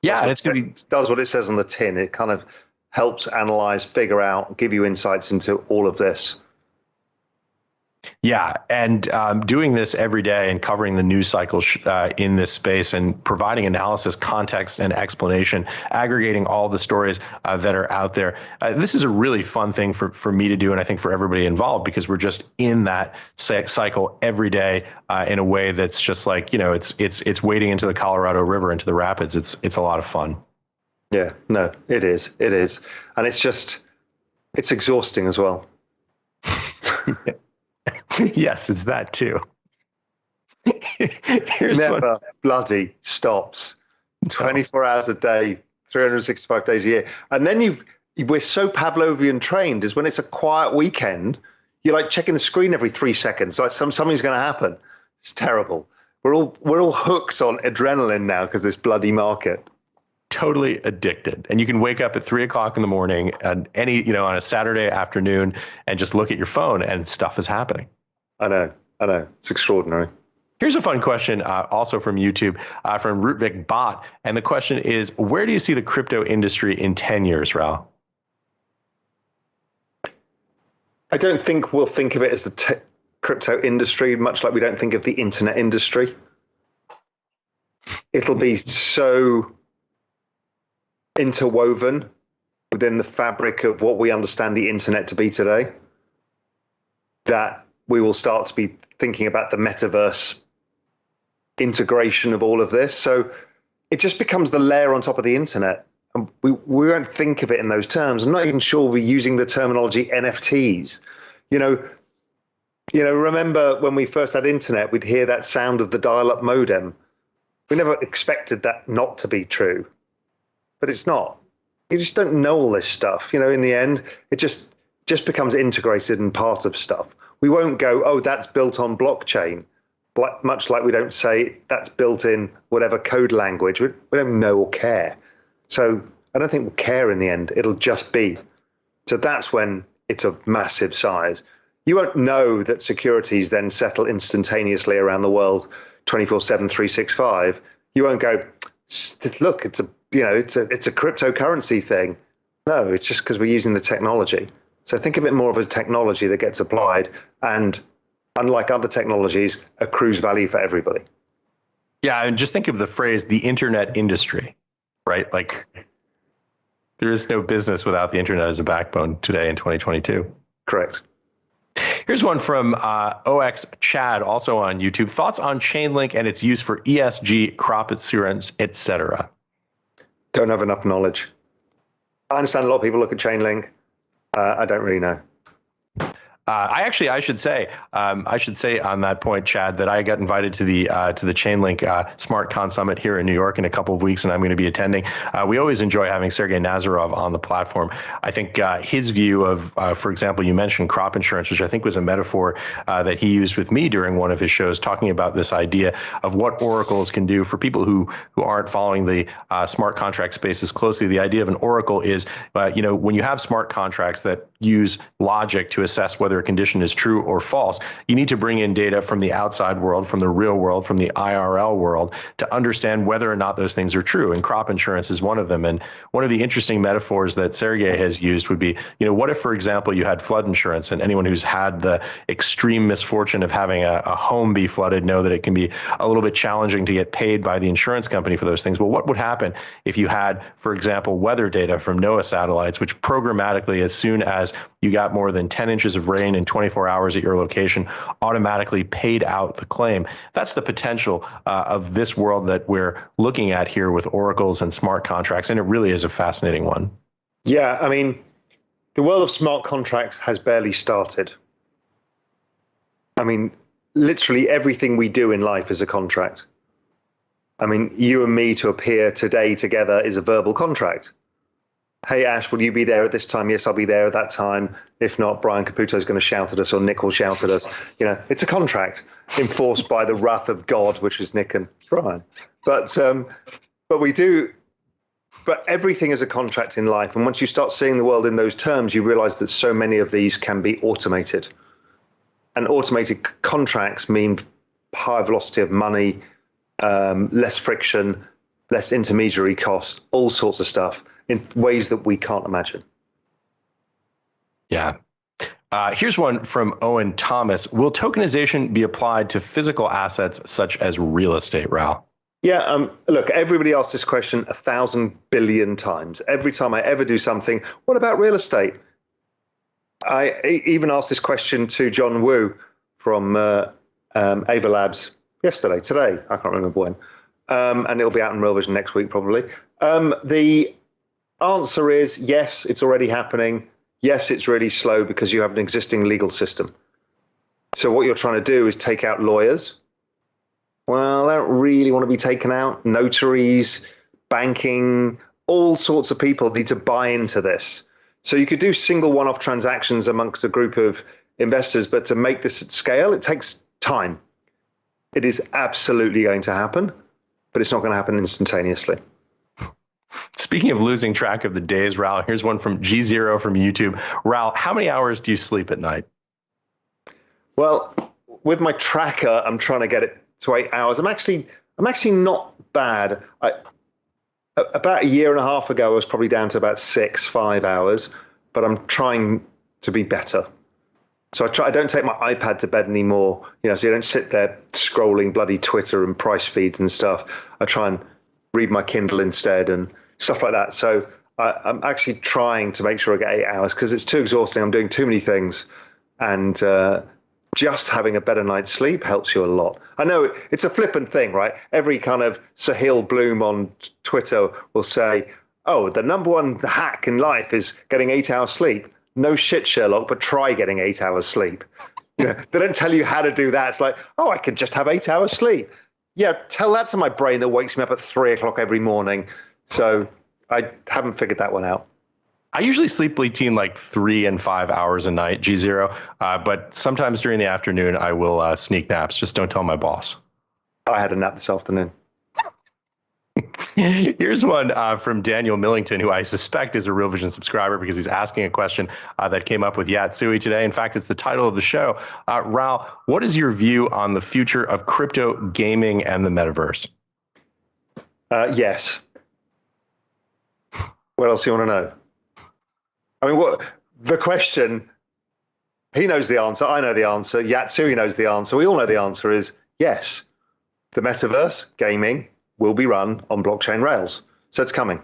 Yeah, and it does what it says on the tin. It kind of helps analyze, figure out, give you insights into all of this. Yeah, and doing this every day and covering the news cycle in this space and providing analysis, context, and explanation, aggregating all the stories that are out there. This is a really fun thing for me to do, and I think for everybody involved, because we're just in that cycle every day in a way that's just like, it's wading into the Colorado River, into the rapids. It's a lot of fun. Yeah, no, it is, and it's exhausting as well. Yes, it's that too. Never bloody stops. 24 hours a day, 365 days a year. And then we're so Pavlovian trained is when it's a quiet weekend, you're like checking the screen every 3 seconds. Like something's going to happen. It's terrible. We're all hooked on adrenaline now because this bloody market. Totally addicted. And you can wake up at 3 o'clock in the morning and on a Saturday afternoon and just look at your phone and stuff is happening. I know. It's extraordinary. Here's a fun question also from YouTube from Rootvik Bot. And the question is, where do you see the crypto industry in 10 years, Raoul? I don't think we'll think of it as the crypto industry, much like we don't think of the internet industry. it'll be so interwoven within the fabric of what we understand the internet to be today that we will start to be thinking about the metaverse integration of all of this. So it just becomes the layer on top of the internet. And we won't think of it in those terms. I'm not even sure we're using the terminology NFTs. Remember when we first had internet, we'd hear that sound of the dial-up modem. We never expected that not to be true, but it's not. You just don't know all this stuff. In the end, it just becomes integrated and part of stuff. We won't go, oh, that's built on blockchain, much like we don't say that's built in whatever code language. We don't know or care. So I don't think we'll care in the end. It'll just be. So that's when it's of massive size. You won't know that securities then settle instantaneously around the world 24/7, 365. You won't go, look, it's a cryptocurrency thing. No, it's just because we're using the technology. So think of it more of a technology that gets applied and, unlike other technologies, accrues value for everybody. Yeah, and just think of the phrase, the internet industry, right? Like, there is no business without the internet as a backbone today in 2022. Correct. Here's one from OX Chad, also on YouTube. Thoughts on Chainlink and its use for ESG, crop insurance, etc.? Don't have enough knowledge. I understand a lot of people look at Chainlink. I don't really know. I should say on that point, Chad, that I got invited to the Chainlink SmartCon Summit here in New York in a couple of weeks, and I'm going to be attending. We always enjoy having Sergey Nazarov on the platform. I think his view of, for example, you mentioned crop insurance, which I think was a metaphor that he used with me during one of his shows, talking about this idea of what oracles can do for people who aren't following the smart contract spaces closely. The idea of an oracle is, when you have smart contracts that use logic to assess whether a condition is true or false, you need to bring in data from the outside world, from the real world, from the IRL world to understand whether or not those things are true. And crop insurance is one of them. And one of the interesting metaphors that Sergey has used would be, what if, for example, you had flood insurance, and anyone who's had the extreme misfortune of having a home be flooded know that it can be a little bit challenging to get paid by the insurance company for those things. Well, what would happen if you had, for example, weather data from NOAA satellites, which programmatically, as soon as you got more than 10 inches of rain in 24 hours at your location, automatically paid out the claim? That's the potential of this world that we're looking at here with oracles and smart contracts, and it really is a fascinating one. Yeah, I mean, the world of smart contracts has barely started. I mean, literally everything we do in life is a contract. I mean, you and me to appear today together is a verbal contract. Hey, Ash, will you be there at this time? Yes, I'll be there at that time. If not, Brian Caputo is going to shout at us, or Nick will shout at us. It's a contract enforced by the wrath of God, which is Nick and Brian. But we do. But everything is a contract in life. And once you start seeing the world in those terms, you realize that so many of these can be automated. And automated contracts mean higher velocity of money, less friction, less intermediary costs, all sorts of stuff, in ways that we can't imagine. Yeah. Here's one from Owen Thomas. Will tokenization be applied to physical assets such as real estate, Raoul? Yeah, look, everybody asks this question 1,000 billion times. Every time I ever do something, what about real estate? I even asked this question to John Wu from Ava Labs today, I can't remember when. And it'll be out in Real Vision next week, probably. The answer is yes, it's already happening. Yes, it's really slow because you have an existing legal system. So what you're trying to do is take out lawyers. Well, they don't really want to be taken out. Notaries, banking, all sorts of people need to buy into this. So you could do single one-off transactions amongst a group of investors, but to make this at scale, it takes time. It is absolutely going to happen, but it's not going to happen instantaneously. Speaking of losing track of the days, Raoul, here's one from G0 from YouTube. Raoul, how many hours do you sleep at night? Well, with my tracker, I'm trying to get it to 8 hours. I'm actually not bad. About a year and a half ago, I was probably down to about 5 hours, but I'm trying to be better. So I don't take my iPad to bed anymore. So you don't sit there scrolling bloody Twitter and price feeds and stuff. I try and read my Kindle instead and stuff like that. So I'm actually trying to make sure I get 8 hours because it's too exhausting. I'm doing too many things, and just having a better night's sleep helps you a lot. I know it's a flippant thing, right? Every kind of Sahil Bloom on Twitter will say, "Oh, the number one hack in life is getting 8 hours sleep." No shit, Sherlock, but try getting 8 hours sleep. They don't tell you how to do that. It's like, oh, I can just have 8 hours sleep. Yeah, tell that to my brain that wakes me up at 3 o'clock every morning. So I haven't figured that one out. I usually sleep between like 3 and 5 hours a night, G0. But sometimes during the afternoon, I will sneak naps. Just don't tell my boss. I had a nap this afternoon. Here's one from Daniel Millington, who I suspect is a Real Vision subscriber because he's asking a question that came up with Yatsui today. In fact, it's the title of the show. Raoul, what is your view on the future of crypto gaming and the metaverse? Yes. What else do you want to know? I mean, what the question, he knows the answer. I know the answer. Yatsui knows the answer. We all know the answer is yes. The metaverse gaming will be run on blockchain rails. So it's coming.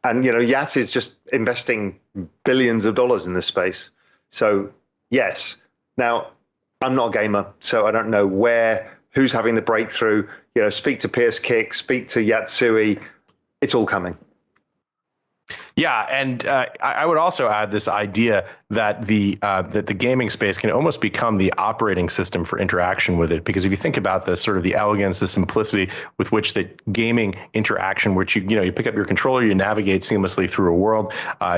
And, Yat is just investing billions of dollars in this space. So, yes. Now, I'm not a gamer, so I don't know who's having the breakthrough. Speak to Pierce Kick, speak to Yatsui. It's all coming. Yeah, and I would also add this idea that the gaming space can almost become the operating system for interaction with it. Because if you think about this, sort of the elegance, the simplicity with which the gaming interaction, which you pick up your controller, you navigate seamlessly through a world.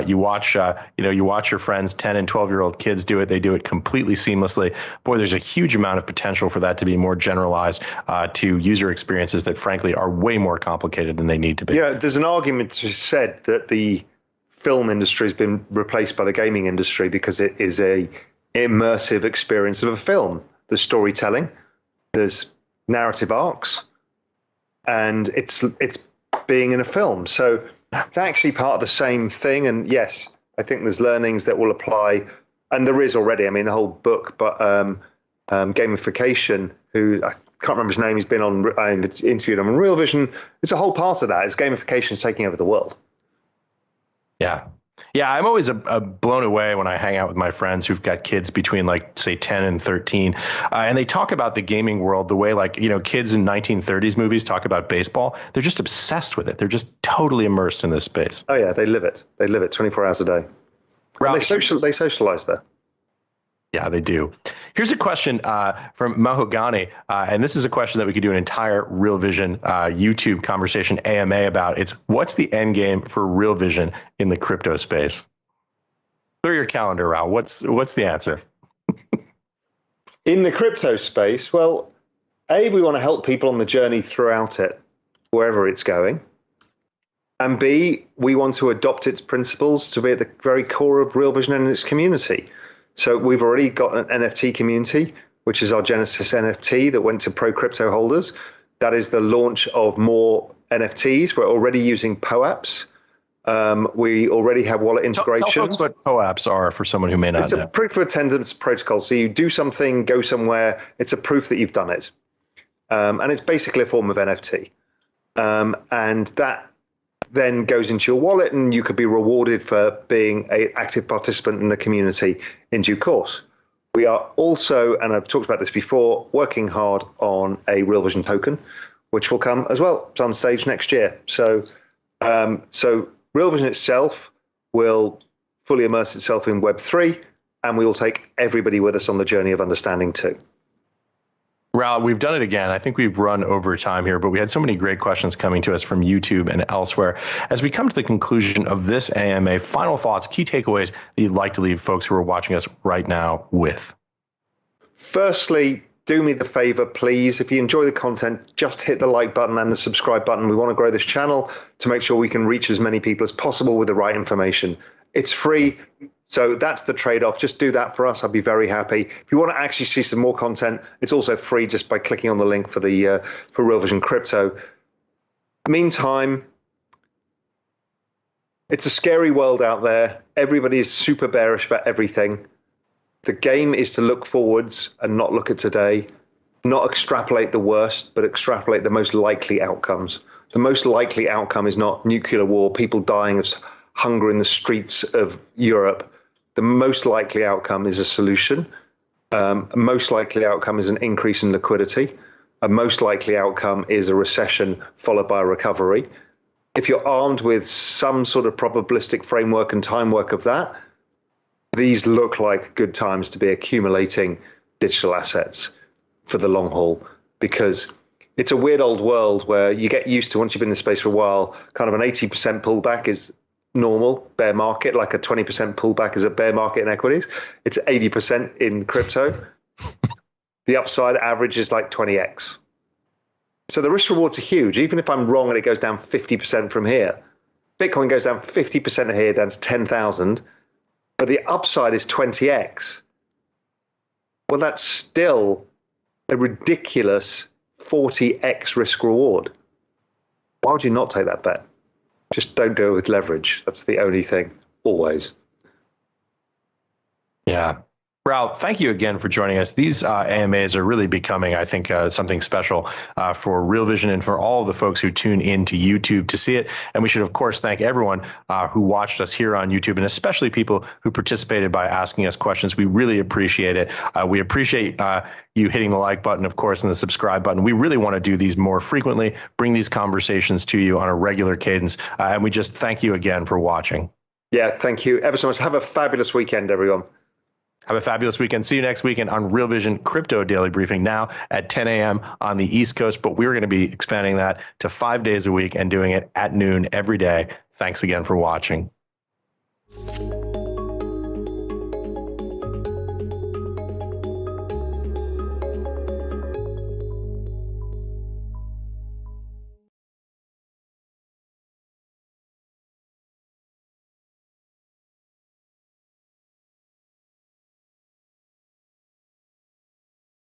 You watch your friends, 10 and 12-year-old kids do it. They do it completely seamlessly. Boy, there's a huge amount of potential for that to be more generalized to user experiences that, frankly, are way more complicated than they need to be. There's an argument said that the film industry has been replaced by the gaming industry because it is a immersive experience of a film. There's storytelling, there's narrative arcs, and it's being in a film. So it's actually part of the same thing. And yes, I think there's learnings that will apply, and there is already. I mean, the whole book, but gamification. Who I can't remember his name. He's been on. I interviewed him on Real Vision. It's a whole part of that. Is gamification is taking over the world. Yeah, I'm always blown away when I hang out with my friends who've got kids between, like, say, 10 and 13. And they talk about the gaming world the way, like, kids in 1930s movies talk about baseball. They're just obsessed with it. They're just totally immersed in this space. Oh, yeah, they live it. They live it 24 hours a day. They socialize there. Yeah, they do. Here's a question from Mahogany, and this is a question that we could do an entire Real Vision YouTube conversation AMA about. It's what's the end game for Real Vision in the crypto space? Clear your calendar, Raoul. What's the answer? In the crypto space, well, A, we want to help people on the journey throughout it, wherever it's going. And B, we want to adopt its principles to be at the very core of Real Vision and its community. So we've already got an NFT community, which is our Genesis NFT that went to pro crypto holders. That is the launch of more NFTs. We're already using POAPs. We already have wallet integrations. Tell folks what POAPs are for someone who may not know. It's a proof of attendance protocol. So you do something, go somewhere. It's a proof that you've done it. And it's basically a form of NFT. And that then goes into your wallet, and you could be rewarded for being an active participant in the community in due course. We are also, and I've talked about this before, working hard on a Real Vision token, which will come as well some stage next year. So Real Vision itself will fully immerse itself in Web3, and we will take everybody with us on the journey of understanding too. Raoul, we've done it again. I think we've run over time here, but we had so many great questions coming to us from YouTube and elsewhere. As we come to the conclusion of this AMA, final thoughts, key takeaways that you'd like to leave folks who are watching us right now with? Firstly, do me the favor, please. If you enjoy the content, just hit the like button and the subscribe button. We want to grow this channel to make sure we can reach as many people as possible with the right information. It's free. So that's the trade-off. Just do that for us. I'll be very happy. If you want to actually see some more content, it's also free just by clicking on the link for Real Vision Crypto. Meantime, it's a scary world out there. Everybody is super bearish about everything. The game is to look forwards and not look at today, not extrapolate the worst, but extrapolate the most likely outcomes. The most likely outcome is not nuclear war, people dying of hunger in the streets of Europe. The most likely outcome is a solution. A most likely outcome is an increase in liquidity. A most likely outcome is a recession followed by a recovery. If you're armed with some sort of probabilistic framework and time work of that, these look like good times to be accumulating digital assets for the long haul, because it's a weird old world where you get used to, once you've been in the space for a while, kind of an 80% pullback is normal bear market, like a 20% pullback is a bear market in equities. It's 80% in crypto. The upside average is like 20x. So the risk rewards are huge. Even if I'm wrong and it goes down 50% from here, Bitcoin goes down 50% here down to 10,000, but the upside is 20x. Well, that's still a ridiculous 40x risk reward. Why would you not take that bet? Just don't do it with leverage. That's the only thing, always. Yeah. Raoul, thank you again for joining us. These AMAs are really becoming, I think, something special for Real Vision and for all of the folks who tune in to YouTube to see it. And we should, of course, thank everyone who watched us here on YouTube, and especially people who participated by asking us questions. We really appreciate it. We appreciate you hitting the like button, of course, and the subscribe button. We really want to do these more frequently, bring these conversations to you on a regular cadence. And we just thank you again for watching. Yeah, thank you ever so much. Have a fabulous weekend, everyone. Have a fabulous weekend. See you next weekend on Real Vision Crypto Daily Briefing, now at 10 a.m. on the East Coast. But we're going to be expanding that to 5 days a week and doing it at noon every day. Thanks again for watching.